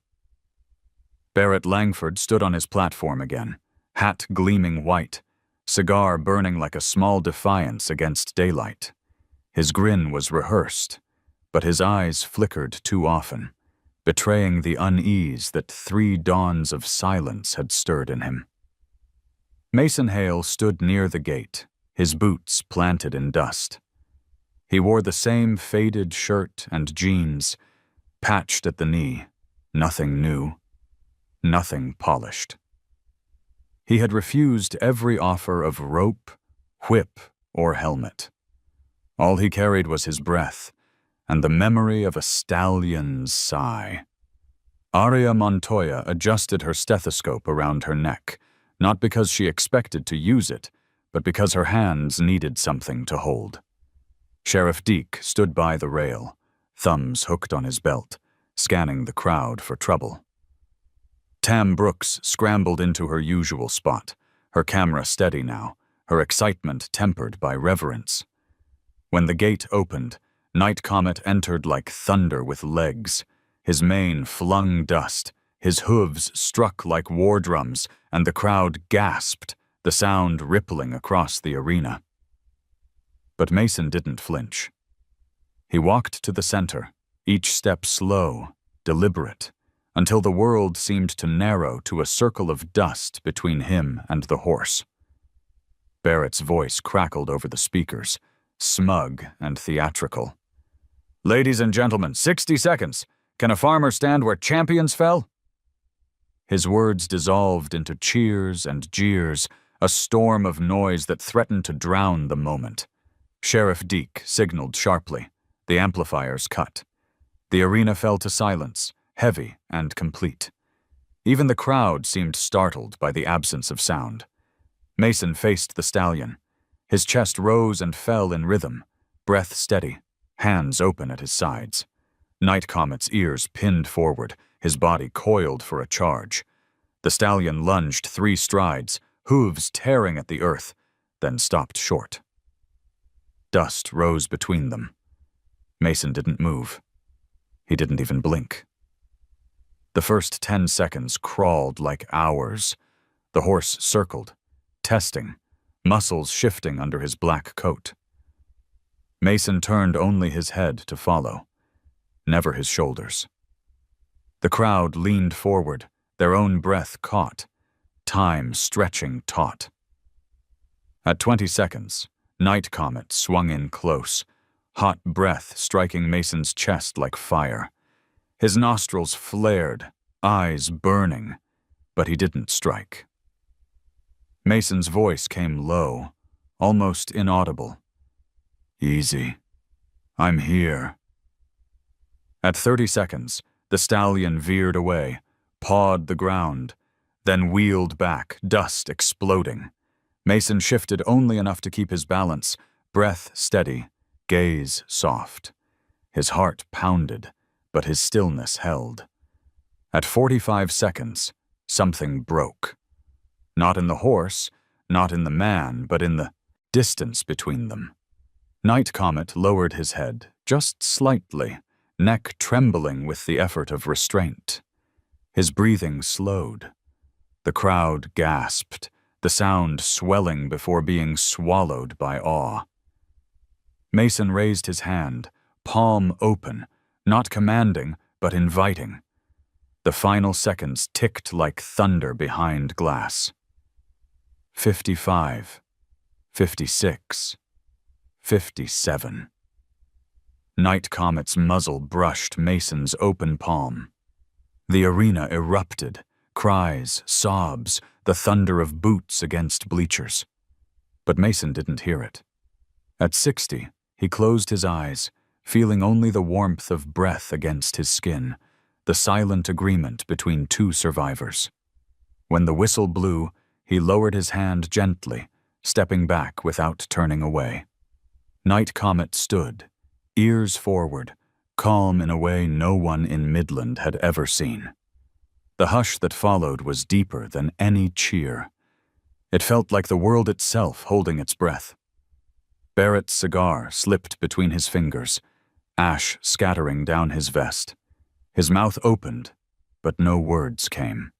Barrett Langford stood on his platform again, hat gleaming white, cigar burning like a small defiance against daylight. His grin was rehearsed, but his eyes flickered too often, betraying the unease that 3 dawns of silence had stirred in him. Mason Hale stood near the gate, his boots planted in dust. He wore the same faded shirt and jeans, patched at the knee, nothing new, nothing polished. He had refused every offer of rope, whip, or helmet. All he carried was his breath, and the memory of a stallion's sigh. Aria Montoya adjusted her stethoscope around her neck, not because she expected to use it, but because her hands needed something to hold. Sheriff Deke stood by the rail, thumbs hooked on his belt, scanning the crowd for trouble. Tam Brooks scrambled into her usual spot, her camera steady now, her excitement tempered by reverence. When the gate opened, Night Comet entered like thunder with legs. His mane flung dust, his hooves struck like war drums, and the crowd gasped, the sound rippling across the arena. But Mason didn't flinch. He walked to the center, each step slow, deliberate, until the world seemed to narrow to a circle of dust between him and the horse. Barrett's voice crackled over the speakers, smug and theatrical. "Ladies and gentlemen, 60 seconds. Can a farmer stand where champions fell?" His words dissolved into cheers and jeers, a storm of noise that threatened to drown the moment. Sheriff Deke signaled sharply. The amplifiers cut. The arena fell to silence, heavy and complete. Even the crowd seemed startled by the absence of sound. Mason faced the stallion. His chest rose and fell in rhythm, breath steady, hands open at his sides. Night Comet's ears pinned forward, his body coiled for a charge. The stallion lunged 3 strides, hooves tearing at the earth, then stopped short. Dust rose between them. Mason didn't move. He didn't even blink. The first 10 seconds crawled like hours. The horse circled, testing, muscles shifting under his black coat. Mason turned only his head to follow. never his shoulders. The crowd leaned forward, their own breath caught, time stretching taut. At 20 seconds, Night Comet swung in close, hot breath striking Mason's chest like fire. His nostrils flared, eyes burning, but he didn't strike. Mason's voice came low, almost inaudible. "Easy. I'm here." At 30 seconds, the stallion veered away, pawed the ground, then wheeled back, dust exploding. Mason shifted only enough to keep his balance, breath steady, gaze soft. His heart pounded, but his stillness held. At 45 seconds, something broke. Not in the horse, not in the man, but in the distance between them. Night Comet lowered his head, just slightly, neck trembling with the effort of restraint. His breathing slowed. The crowd gasped, the sound swelling before being swallowed by awe. Mason raised his hand, palm open, not commanding, but inviting. The final seconds ticked like thunder behind glass. 55, 56, 57. Night Comet's muzzle brushed Mason's open palm. The arena erupted, cries, sobs, the thunder of boots against bleachers. But Mason didn't hear it. At 60, he closed his eyes, feeling only the warmth of breath against his skin, the silent agreement between two survivors. When the whistle blew, he lowered his hand gently, stepping back without turning away. Night Comet stood, ears forward, calm in a way no one in Midland had ever seen. The hush that followed was deeper than any cheer. It felt like the world itself holding its breath. Barrett's cigar slipped between his fingers, ash scattering down his vest. His mouth opened, but no words came.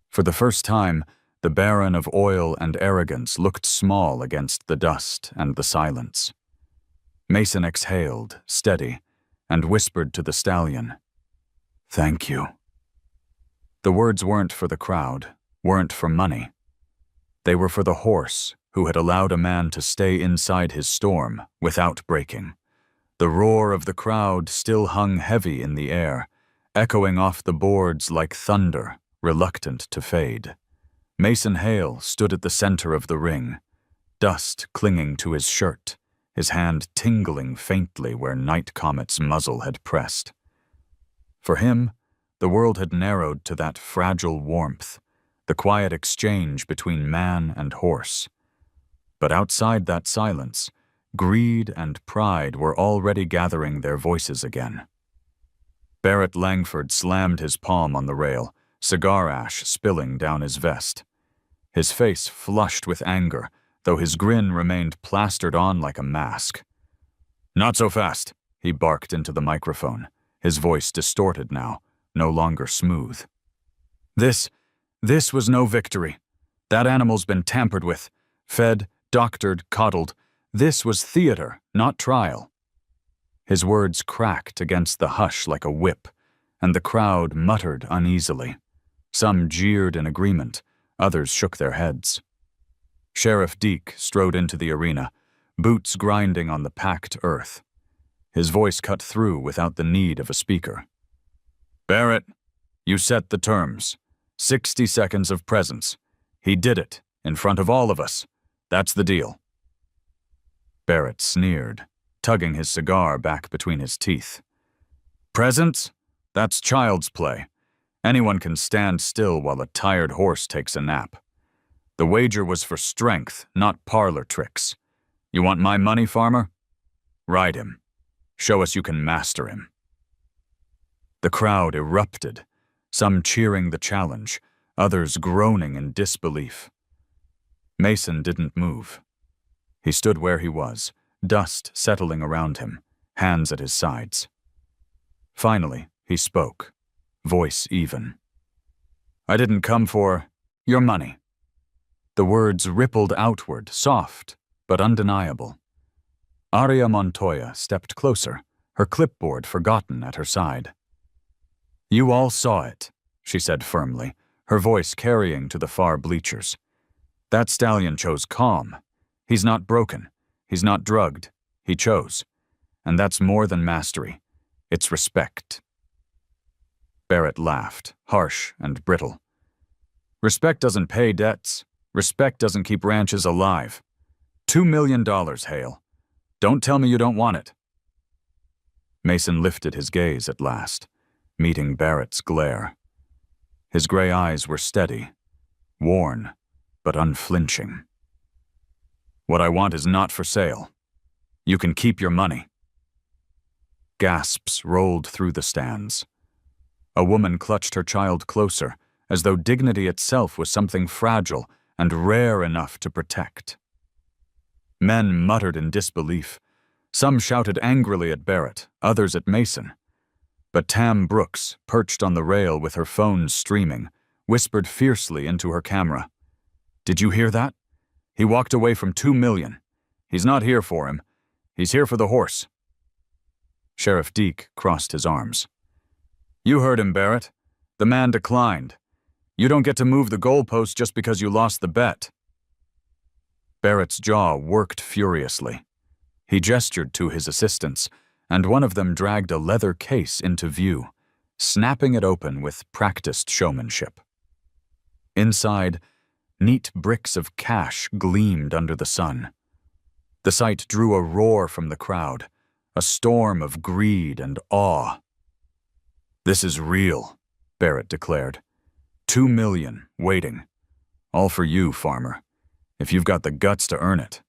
For the first time, the Baron of Oil and Arrogance looked small against the dust and the silence. Mason exhaled, steady, and whispered to the stallion, "Thank you." The words weren't for the crowd, weren't for money. They were for the horse who had allowed a man to stay inside his storm without breaking. The roar of the crowd still hung heavy in the air, echoing off the boards like thunder, reluctant to fade. Mason Hale stood at the center of the ring, dust clinging to his shirt, his hand tingling faintly where Night Comet's muzzle had pressed. For him, the world had narrowed to that fragile warmth, the quiet exchange between man and horse. But outside that silence, greed and pride were already gathering their voices again. Barrett Langford slammed his palm on the rail, cigar ash spilling down his vest. His face flushed with anger, though his grin remained plastered on like a mask. "Not so fast," he barked into the microphone, his voice distorted now, no longer smooth. This was no victory. That animal's been tampered with, fed, doctored, coddled. This was theater, not trial." His words cracked against the hush like a whip, and the crowd muttered uneasily. Some jeered in agreement, others shook their heads. Sheriff Deke strode into the arena, boots grinding on the packed earth. His voice cut through without the need of a speaker. "Barrett, you set the terms. 60 seconds of presence. He did it, in front of all of us. That's the deal." Barrett sneered, tugging his cigar back between his teeth. "Presence? That's child's play. Anyone can stand still while a tired horse takes a nap. The wager was for strength, not parlor tricks. You want my money, farmer? Ride him. Show us you can master him." The crowd erupted, some cheering the challenge, others groaning in disbelief. Mason didn't move. He stood where he was, dust settling around him, hands at his sides. Finally, he spoke, voice even. "I didn't come for your money." The words rippled outward, soft, but undeniable. Aria Montoya stepped closer, her clipboard forgotten at her side. "You all saw it," she said firmly, her voice carrying to the far bleachers. "That stallion chose calm. He's not broken. He's not drugged. He chose. And that's more than mastery. It's respect." Barrett laughed, harsh and brittle. "Respect doesn't pay debts. Respect doesn't keep ranches alive. $2 million, Hale. Don't tell me you don't want it." Mason lifted his gaze at last, meeting Barrett's glare. His gray eyes were steady, worn, but unflinching. "What I want is not for sale. You can keep your money." Gasps rolled through the stands. A woman clutched her child closer, as though dignity itself was something fragile and rare enough to protect. Men muttered in disbelief. Some shouted angrily at Barrett, others at Mason. But Tam Brooks, perched on the rail with her phone streaming, whispered fiercely into her camera. "Did you hear that? He walked away from $2 million. He's not here for him. He's here for the horse." Sheriff Deke crossed his arms. "You heard him, Barrett. The man declined. You don't get to move the goalpost just because you lost the bet." Barrett's jaw worked furiously. He gestured to his assistants, and one of them dragged a leather case into view, snapping it open with practiced showmanship. Inside, neat bricks of cash gleamed under the sun. The sight drew a roar from the crowd, a storm of greed and awe. "This is real," Barrett declared. $2 million, waiting. All for you, farmer, if you've got the guts to earn it."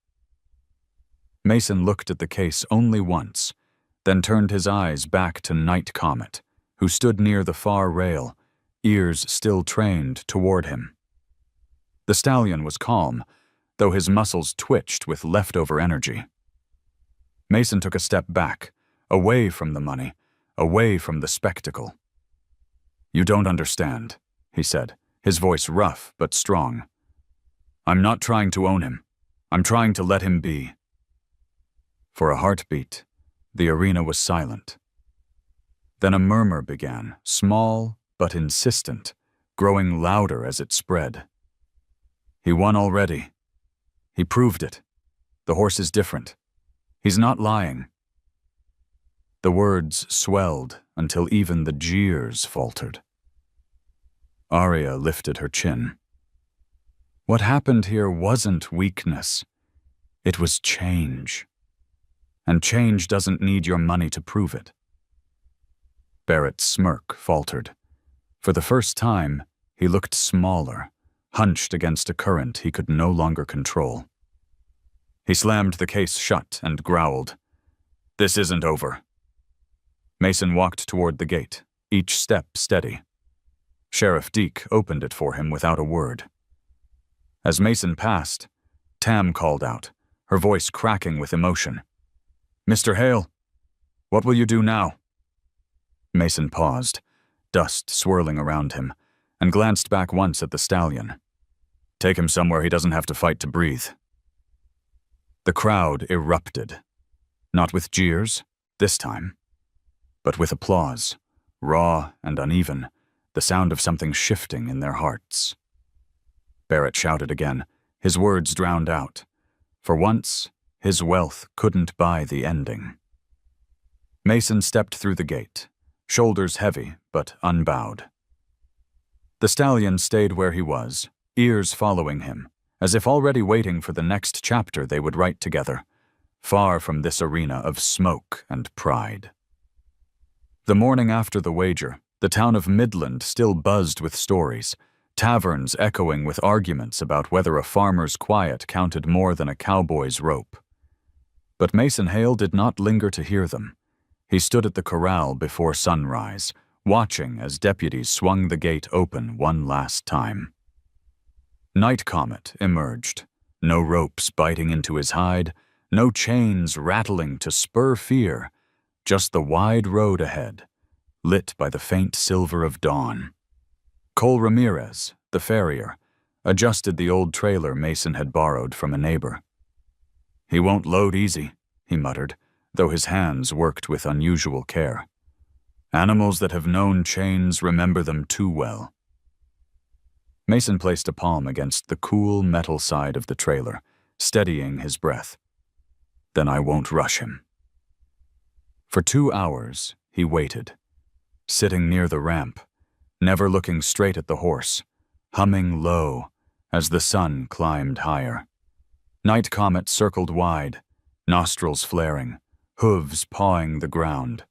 Mason looked at the case only once, then turned his eyes back to Night Comet, who stood near the far rail, ears still trained toward him. The stallion was calm, though his muscles twitched with leftover energy. Mason took a step back, away from the money, away from the spectacle. "You don't understand," he said, his voice rough but strong. "I'm not trying to own him. I'm trying to let him be." For a heartbeat, the arena was silent. Then a murmur began, small but insistent, growing louder as it spread. "He won already. He proved it. The horse is different. He's not lying." The words swelled until even the jeers faltered. Arya lifted her chin. What happened here wasn't weakness. It was change. And change doesn't need your money to prove it. Barrett's smirk faltered. For the first time, he looked smaller, hunched against a current he could no longer control. He slammed the case shut and growled, "This isn't over." Mason walked toward the gate, each step steady. Sheriff Deke opened it for him without a word. As Mason passed, Tam called out, her voice cracking with emotion. "Mr. Hale, what will you do now?" Mason paused, dust swirling around him, and glanced back once at the stallion. "Take him somewhere he doesn't have to fight to breathe." The crowd erupted, not with jeers, this time, but with applause, raw and uneven, the sound of something shifting in their hearts. Barrett shouted again, his words drowned out. For once, his wealth couldn't buy the ending. Mason stepped through the gate, shoulders heavy but unbowed. The stallion stayed where he was, ears following him, as if already waiting for the next chapter they would write together, far from this arena of smoke and pride. The morning after the wager, the town of Midland still buzzed with stories, taverns echoing with arguments about whether a farmer's quiet counted more than a cowboy's rope. But Mason Hale did not linger to hear them. He stood at the corral before sunrise, watching as deputies swung the gate open one last time. Night Comet emerged, no ropes biting into his hide, no chains rattling to spur fear, just the wide road ahead, lit by the faint silver of dawn. Cole Ramirez, the farrier, adjusted the old trailer Mason had borrowed from a neighbor. "He won't load easy," he muttered, though his hands worked with unusual care. Animals that have known chains remember them too well. Mason placed a palm against the cool metal side of the trailer, steadying his breath. Then I won't rush him. For 2 hours, he waited, sitting near the ramp, never looking straight at the horse, humming low as the sun climbed higher. Night Comet circled wide, nostrils flaring, hooves pawing the ground.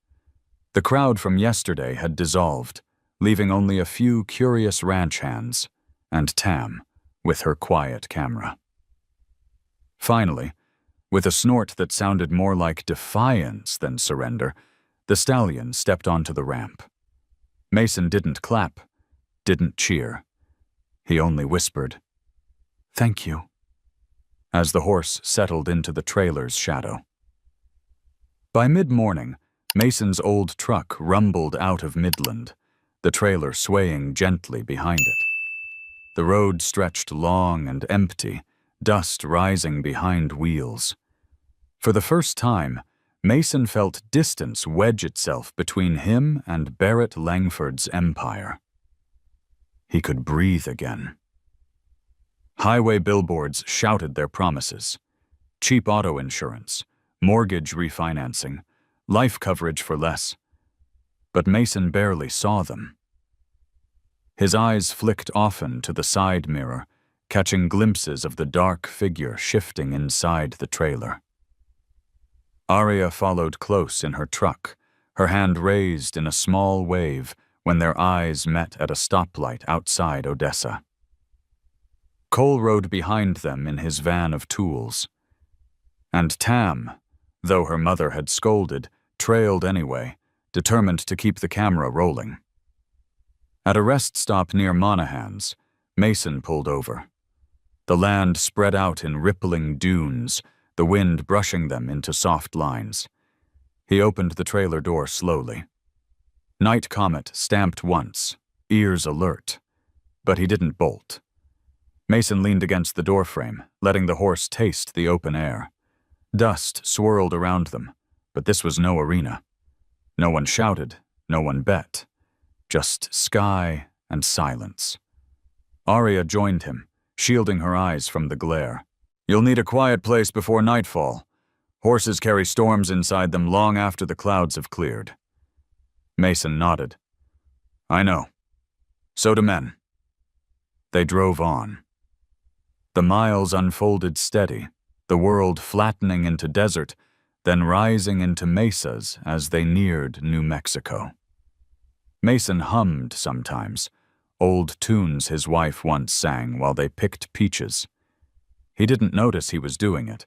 The crowd from yesterday had dissolved, leaving only a few curious ranch hands, and Tam with her quiet camera. Finally, with a snort that sounded more like defiance than surrender, the stallion stepped onto the ramp. Mason didn't clap, didn't cheer. He only whispered, "Thank you," as the horse settled into the trailer's shadow. By mid-morning, Mason's old truck rumbled out of Midland, the trailer swaying gently behind it. The road stretched long and empty, dust rising behind wheels. For the first time, Mason felt distance wedge itself between him and Barrett Langford's empire. He could breathe again. Highway billboards shouted their promises: cheap auto insurance, mortgage refinancing, life coverage for less. But Mason barely saw them. His eyes flicked often to the side mirror, catching glimpses of the dark figure shifting inside the trailer. Aria followed close in her truck, her hand raised in a small wave when their eyes met at a stoplight outside Odessa. Cole rode behind them in his van of tools. And Tam, though her mother had scolded, trailed anyway, determined to keep the camera rolling. At a rest stop near Monahan's, Mason pulled over. The land spread out in rippling dunes, the wind brushing them into soft lines. He opened the trailer door slowly. Night Comet stamped once, ears alert, but he didn't bolt. Mason leaned against the doorframe, letting the horse taste the open air. Dust swirled around them, but this was no arena. No one shouted, no one bet. Just sky and silence. Aria joined him, shielding her eyes from the glare. "You'll need a quiet place before nightfall. Horses carry storms inside them long after the clouds have cleared." Mason nodded. "I know. So do men." They drove on. The miles unfolded steady, the world flattening into desert, then rising into mesas as they neared New Mexico. Mason hummed sometimes, old tunes his wife once sang while they picked peaches. He didn't notice he was doing it,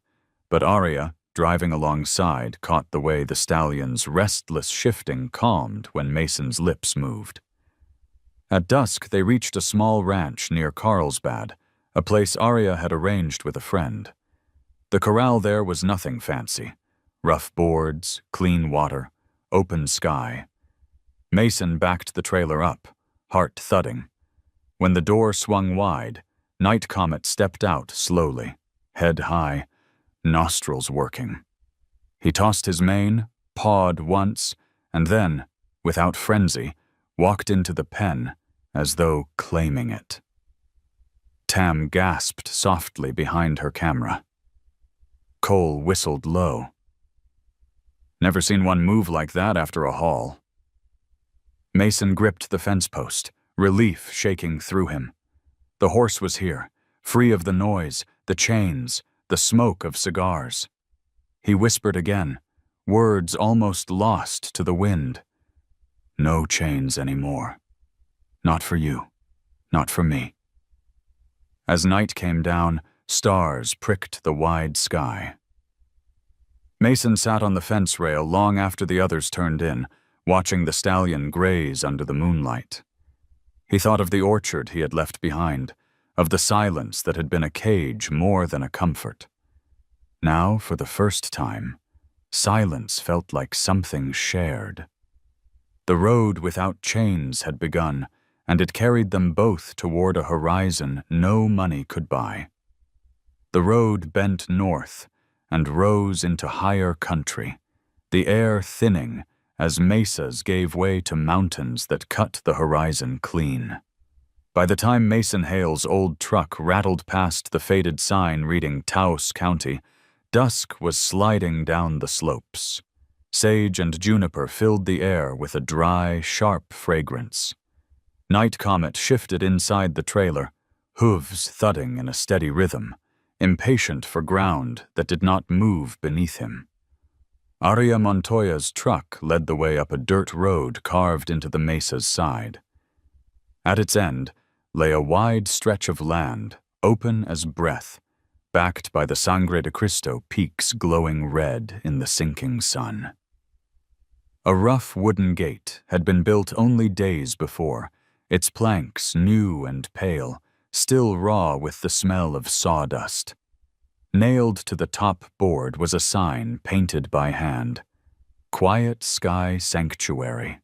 but Aria, driving alongside, caught the way the stallion's restless shifting calmed when Mason's lips moved. At dusk, they reached a small ranch near Carlsbad, a place Aria had arranged with a friend. The corral there was nothing fancy. Rough boards, clean water, open sky. Mason backed the trailer up, heart thudding. When the door swung wide, Night Comet stepped out slowly, head high, nostrils working. He tossed his mane, pawed once, and then, without frenzy, walked into the pen as though claiming it. Tam gasped softly behind her camera. Cole whistled low. "Never seen one move like that after a haul." Mason gripped the fence post, relief shaking through him. The horse was here, free of the noise, the chains, the smoke of cigars. He whispered again, words almost lost to the wind. "No chains anymore. Not for you. Not for me." As night came down, stars pricked the wide sky. Mason sat on the fence rail long after the others turned in, watching the stallion graze under the moonlight. He thought of the orchard he had left behind, of the silence that had been a cage more than a comfort. Now, for the first time, silence felt like something shared. The road without chains had begun, and it carried them both toward a horizon no money could buy. The road bent north and rose into higher country, the air thinning as mesas gave way to mountains that cut the horizon clean. By the time Mason Hale's old truck rattled past the faded sign reading Taos County, dusk was sliding down the slopes. Sage and juniper filled the air with a dry, sharp fragrance. Night Comet shifted inside the trailer, hooves thudding in a steady rhythm, impatient for ground that did not move beneath him. Aria Montoya's truck led the way up a dirt road carved into the mesa's side. At its end lay a wide stretch of land, open as breath, backed by the Sangre de Cristo peaks glowing red in the sinking sun. A rough wooden gate had been built only days before, its planks new and pale, still raw with the smell of sawdust. Nailed to the top board was a sign painted by hand, Quiet Sky Sanctuary.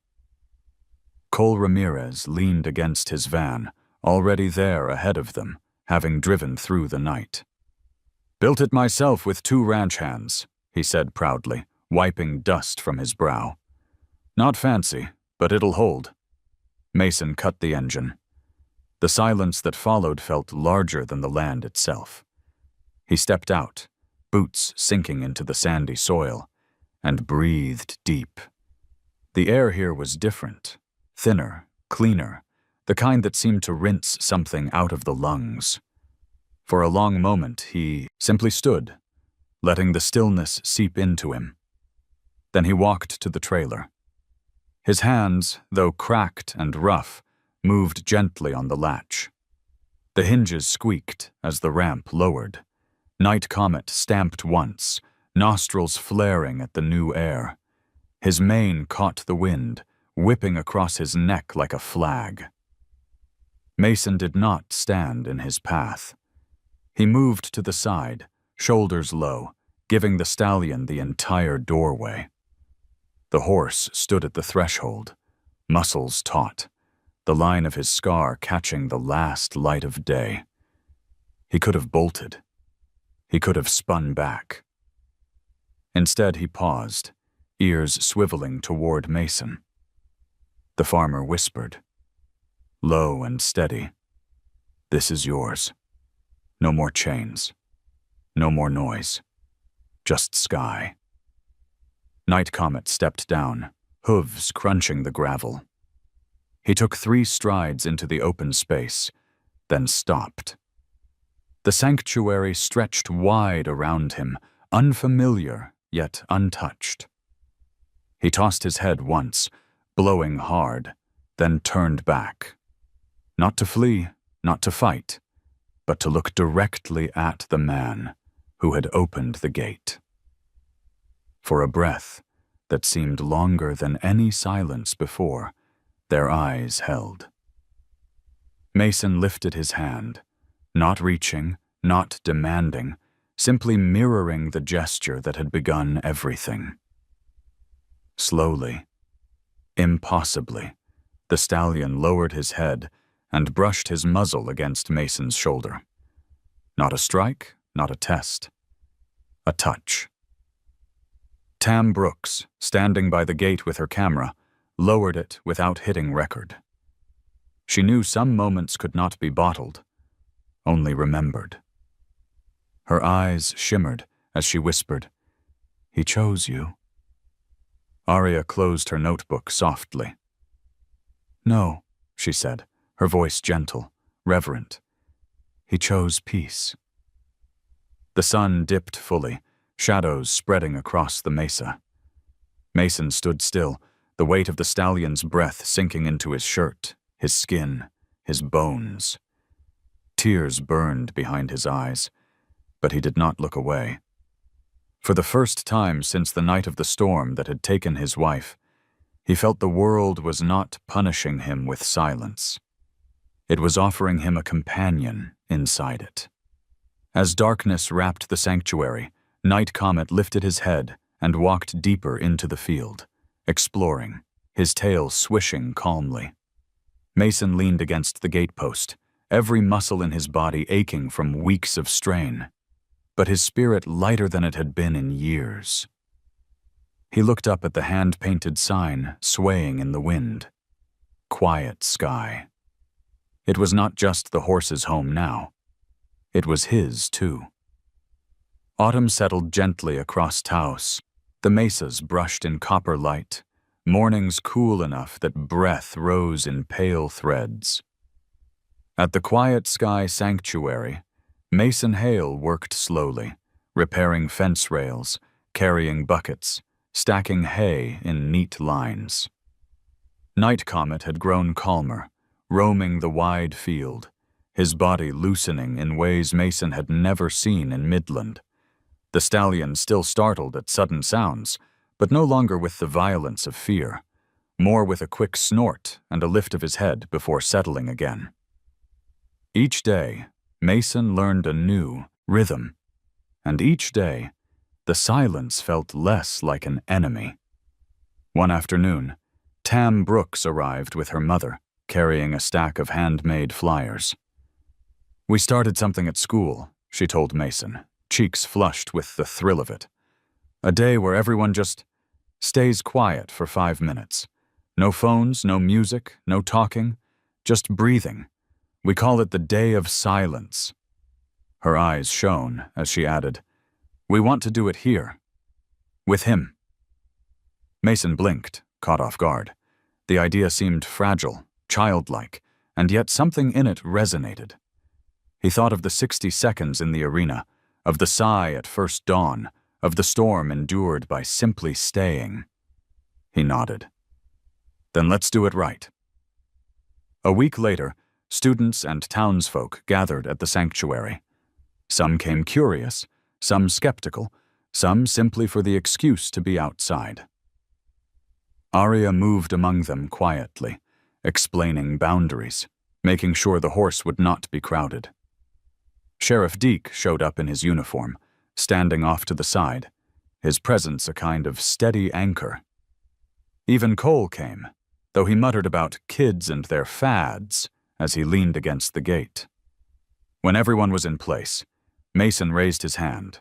Cole Ramirez leaned against his van, already there ahead of them, having driven through the night. "Built it myself with 2 ranch hands," he said proudly, wiping dust from his brow. "Not fancy, but it'll hold." Mason cut the engine. The silence that followed felt larger than the land itself. He stepped out, boots sinking into the sandy soil, and breathed deep. The air here was different, thinner, cleaner, the kind that seemed to rinse something out of the lungs. For a long moment he simply stood, letting the stillness seep into him. Then he walked to the trailer. His hands, though cracked and rough, moved gently on the latch. The hinges squeaked as the ramp lowered. Night Comet stamped once, nostrils flaring at the new air. His mane caught the wind, whipping across his neck like a flag. Mason did not stand in his path. He moved to the side, shoulders low, giving the stallion the entire doorway. The horse stood at the threshold, muscles taut, the line of his scar catching the last light of day. He could have bolted. He could have spun back. Instead, he paused, ears swiveling toward Mason. The farmer whispered, low and steady, "This is yours. No more chains. No more noise. Just sky." Night Comet stepped down, hooves crunching the gravel. He took 3 strides into the open space, then stopped. The sanctuary stretched wide around him, unfamiliar yet untouched. He tossed his head once, blowing hard, then turned back. Not to flee, not to fight, but to look directly at the man who had opened the gate. For a breath that seemed longer than any silence before, their eyes held. Mason lifted his hand, not reaching, not demanding, simply mirroring the gesture that had begun everything. Slowly, impossibly, the stallion lowered his head and brushed his muzzle against Mason's shoulder. Not a strike, not a test. A touch. Tam Brooks, standing by the gate with her camera, lowered it without hitting record. She knew some moments could not be bottled, only remembered. Her eyes shimmered as she whispered, "He chose you." Aria closed her notebook softly. "No," she said, her voice gentle, reverent. "He chose peace." The sun dipped fully, shadows spreading across the mesa. Mason stood still, the weight of the stallion's breath sinking into his shirt, his skin, his bones. Tears burned behind his eyes, but he did not look away. For the first time since the night of the storm that had taken his wife, he felt the world was not punishing him with silence. It was offering him a companion inside it. As darkness wrapped the sanctuary, Night Comet lifted his head and walked deeper into the field, exploring, his tail swishing calmly. Mason leaned against the gatepost, every muscle in his body aching from weeks of strain, but his spirit lighter than it had been in years. He looked up at the hand-painted sign swaying in the wind. Quiet Sky. It was not just the horse's home now. It was his, too. Autumn settled gently across Taos. The mesas brushed in copper light, mornings cool enough that breath rose in pale threads. At the Quiet Sky Sanctuary, Mason Hale worked slowly, repairing fence rails, carrying buckets, stacking hay in neat lines. Night Comet had grown calmer, roaming the wide field, his body loosening in ways Mason had never seen in Midland. The stallion still startled at sudden sounds, but no longer with the violence of fear, more with a quick snort and a lift of his head before settling again. Each day, Mason learned a new rhythm, and each day, the silence felt less like an enemy. One afternoon, Tam Brooks arrived with her mother, carrying a stack of handmade flyers. "We started something at school," she told Mason, cheeks flushed with the thrill of it. "A day where everyone just stays quiet for 5 minutes. No phones, no music, no talking, just breathing. We call it the Day of Silence." Her eyes shone as she added, "We want to do it here. With him." Mason blinked, caught off guard. The idea seemed fragile, childlike, and yet something in it resonated. He thought of the 60 seconds in the arena, of the sigh at first dawn, of the storm endured by simply staying. He nodded. "Then let's do it right." A week later, students and townsfolk gathered at the sanctuary. Some came curious, some skeptical, some simply for the excuse to be outside. Arya moved among them quietly, explaining boundaries, making sure the horse would not be crowded. Sheriff Deke showed up in his uniform, standing off to the side, his presence a kind of steady anchor. Even Cole came, though he muttered about kids and their fads as he leaned against the gate. When everyone was in place, Mason raised his hand.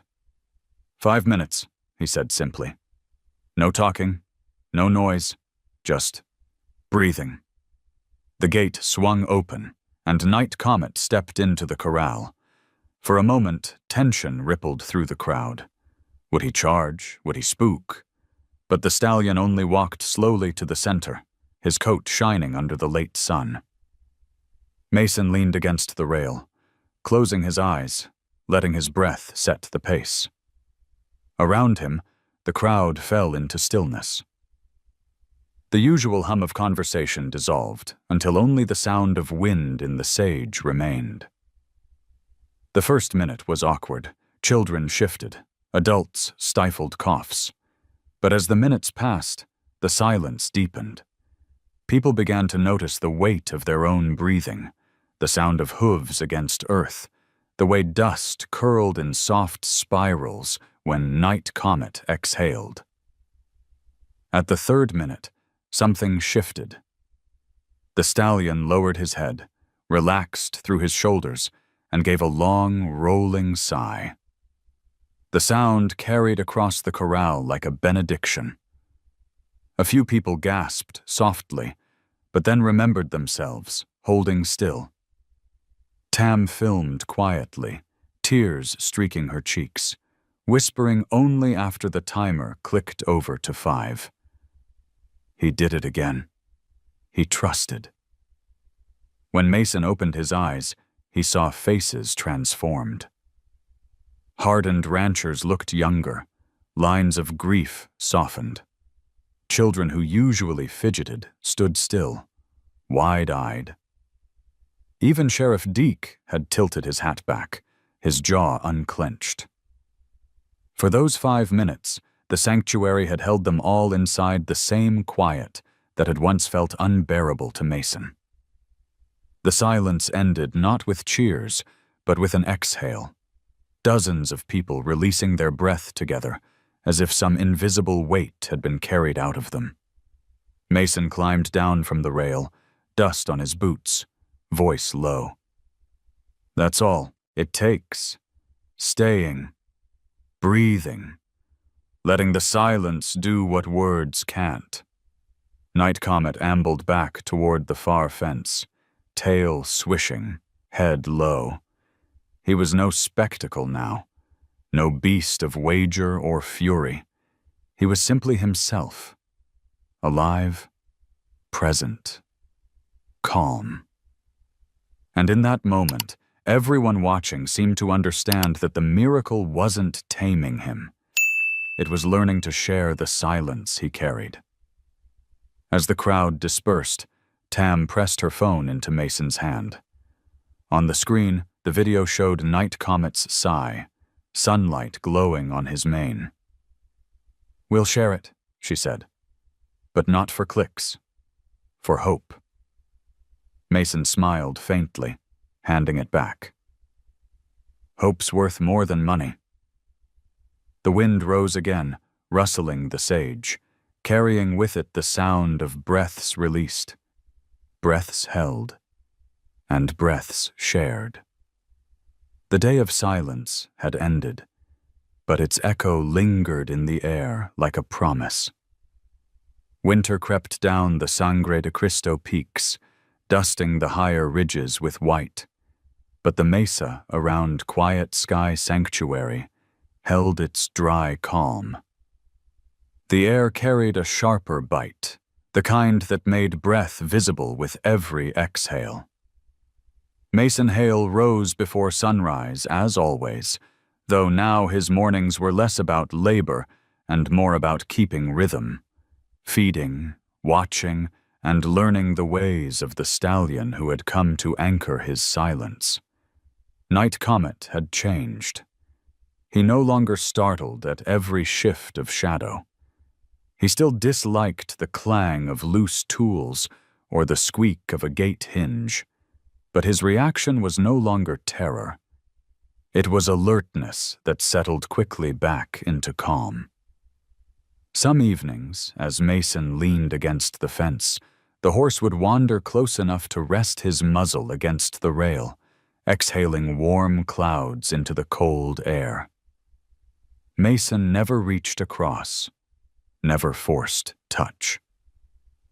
5 minutes, he said simply. No talking, no noise, just breathing. The gate swung open, and Night Comet stepped into the corral. For a moment, tension rippled through the crowd. Would he charge? Would he spook? But the stallion only walked slowly to the center, his coat shining under the late sun. Mason leaned against the rail, closing his eyes, letting his breath set the pace. Around him, the crowd fell into stillness. The usual hum of conversation dissolved until only the sound of wind in the sage remained. The first minute was awkward. Children shifted. Adults stifled coughs. But as the minutes passed, the silence deepened. People began to notice the weight of their own breathing, the sound of hooves against earth, the way dust curled in soft spirals when Night Comet exhaled. At the third minute, something shifted. The stallion lowered his head, relaxed through his shoulders, and gave a long, rolling sigh. The sound carried across the corral like a benediction. A few people gasped softly, but then remembered themselves, holding still. Tam filmed quietly, tears streaking her cheeks, whispering only after the timer clicked over to 5. He did it again. He trusted. When Mason opened his eyes, he saw faces transformed. Hardened ranchers looked younger, lines of grief softened. Children who usually fidgeted stood still, wide-eyed. Even Sheriff Deke had tilted his hat back, his jaw unclenched. For those 5 minutes, the sanctuary had held them all inside the same quiet that had once felt unbearable to Mason. The silence ended not with cheers, but with an exhale. Dozens of people releasing their breath together, as if some invisible weight had been carried out of them. Mason climbed down from the rail, dust on his boots, voice low. That's all it takes. Staying. Breathing. letting the silence do what words can't. Night Comet ambled back toward the far fence, tail swishing, head low. He was no spectacle now, no beast of wager or fury. He was simply himself, alive, present, calm. And in that moment, everyone watching seemed to understand that the miracle wasn't taming him. It was learning to share the silence he carried. As the crowd dispersed, Tam pressed her phone into Mason's hand. On the screen, the video showed Night Comet's sigh, sunlight glowing on his mane. "We'll share it," she said, "but not for clicks, for hope." Mason smiled faintly, handing it back. "Hope's worth more than money." The wind rose again, rustling the sage, carrying with it the sound of breaths released, breaths held, and breaths shared. The day of silence had ended, but its echo lingered in the air like a promise. Winter crept down the Sangre de Cristo peaks, dusting the higher ridges with white, but the mesa around Quiet Sky Sanctuary held its dry calm. The air carried a sharper bite, the kind that made breath visible with every exhale. Mason Hale rose before sunrise, as always, though now his mornings were less about labor and more about keeping rhythm, feeding, watching, and learning the ways of the stallion who had come to anchor his silence. Night Comet had changed. He no longer startled at every shift of shadow. He still disliked the clang of loose tools or the squeak of a gate hinge, but his reaction was no longer terror. It was alertness that settled quickly back into calm. Some evenings, as Mason leaned against the fence, the horse would wander close enough to rest his muzzle against the rail, exhaling warm clouds into the cold air. Mason never reached across, never forced touch.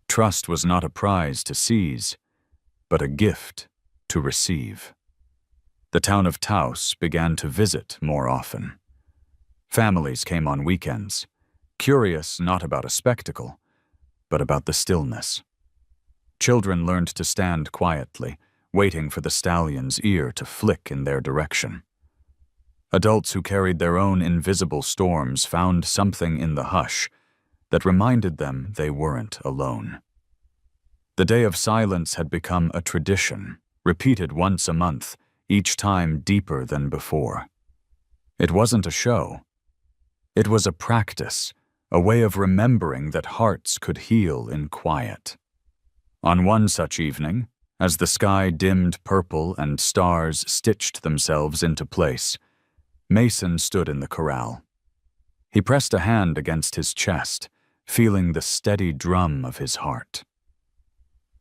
Trust was not a prize to seize, but a gift to receive. The town of Taos began to visit more often. Families came on weekends, curious not about a spectacle, but about the stillness. Children learned to stand quietly, waiting for the stallion's ear to flick in their direction. Adults who carried their own invisible storms found something in the hush that reminded them they weren't alone. The day of silence had become a tradition, repeated once a month, each time deeper than before. It wasn't a show. It was a practice, a way of remembering that hearts could heal in quiet. On one such evening, as the sky dimmed purple and stars stitched themselves into place, Mason stood in the corral. He pressed a hand against his chest, feeling the steady drum of his heart.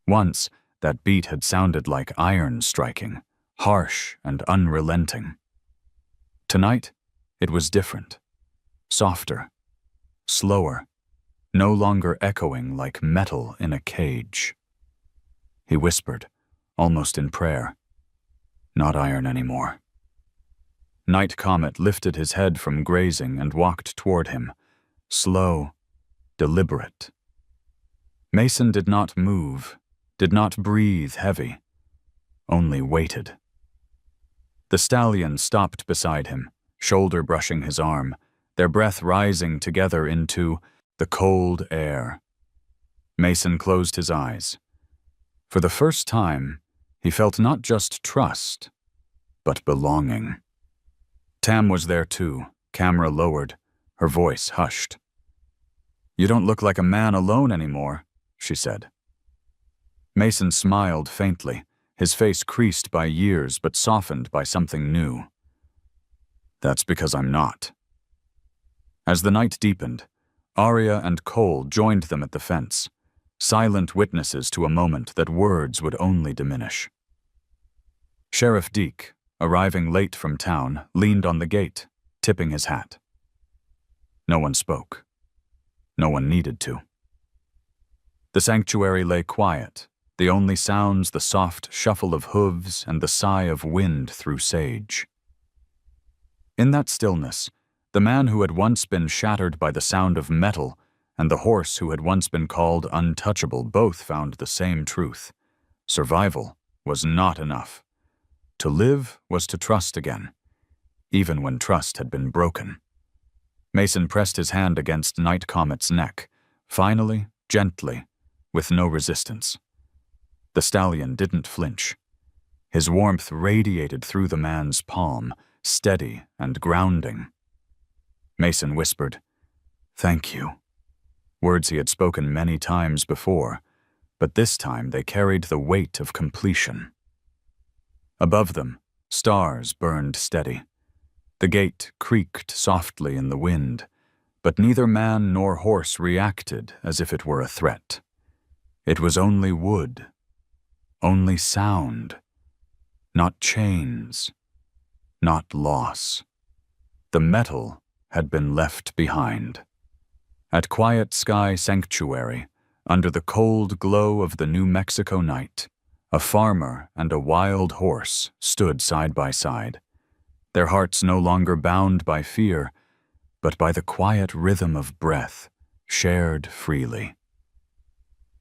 Once, that beat had sounded like iron striking, harsh and unrelenting. Tonight, it was different, softer, slower, no longer echoing like metal in a cage. He whispered, almost in prayer, "Not iron anymore." Night Comet lifted his head from grazing and walked toward him, slow, deliberate. Mason did not move, did not breathe heavy, only waited. The stallion stopped beside him, shoulder brushing his arm, their breath rising together into the cold air. Mason closed his eyes. For the first time, he felt not just trust, but belonging. Tam was there too, camera lowered, her voice hushed. "You don't look like a man alone anymore," she said. Mason smiled faintly, his face creased by years but softened by something new. "That's because I'm not." As the night deepened, Arya and Cole joined them at the fence, silent witnesses to a moment that words would only diminish. Sheriff Deke, arriving late from town, leaned on the gate, tipping his hat. No one spoke. No one needed to. The sanctuary lay quiet, the only sounds the soft shuffle of hooves and the sigh of wind through sage. In that stillness, the man who had once been shattered by the sound of metal and the horse who had once been called untouchable both found the same truth. Survival was not enough. To live was to trust again, even when trust had been broken. Mason pressed his hand against Night Comet's neck, finally, gently, with no resistance. The stallion didn't flinch. His warmth radiated through the man's palm, steady and grounding. Mason whispered, "Thank you," words he had spoken many times before, but this time they carried the weight of completion. Above them, stars burned steady. The gate creaked softly in the wind, but neither man nor horse reacted as if it were a threat. It was only wood, only sound, not chains, not loss. The metal had been left behind. At Quiet Sky Sanctuary, under the cold glow of the New Mexico night, a farmer and a wild horse stood side by side, their hearts no longer bound by fear, but by the quiet rhythm of breath shared freely.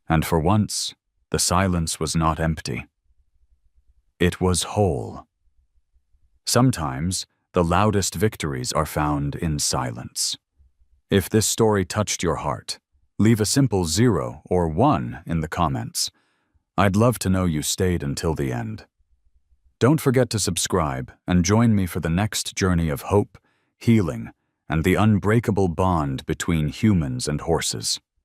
And for once, the silence was not empty. It was whole. Sometimes, the loudest victories are found in silence. If this story touched your heart, leave a simple 0 or 1 in the comments. I'd love to know you stayed until the end. Don't forget to subscribe and join me for the next journey of hope, healing, and the unbreakable bond between humans and horses.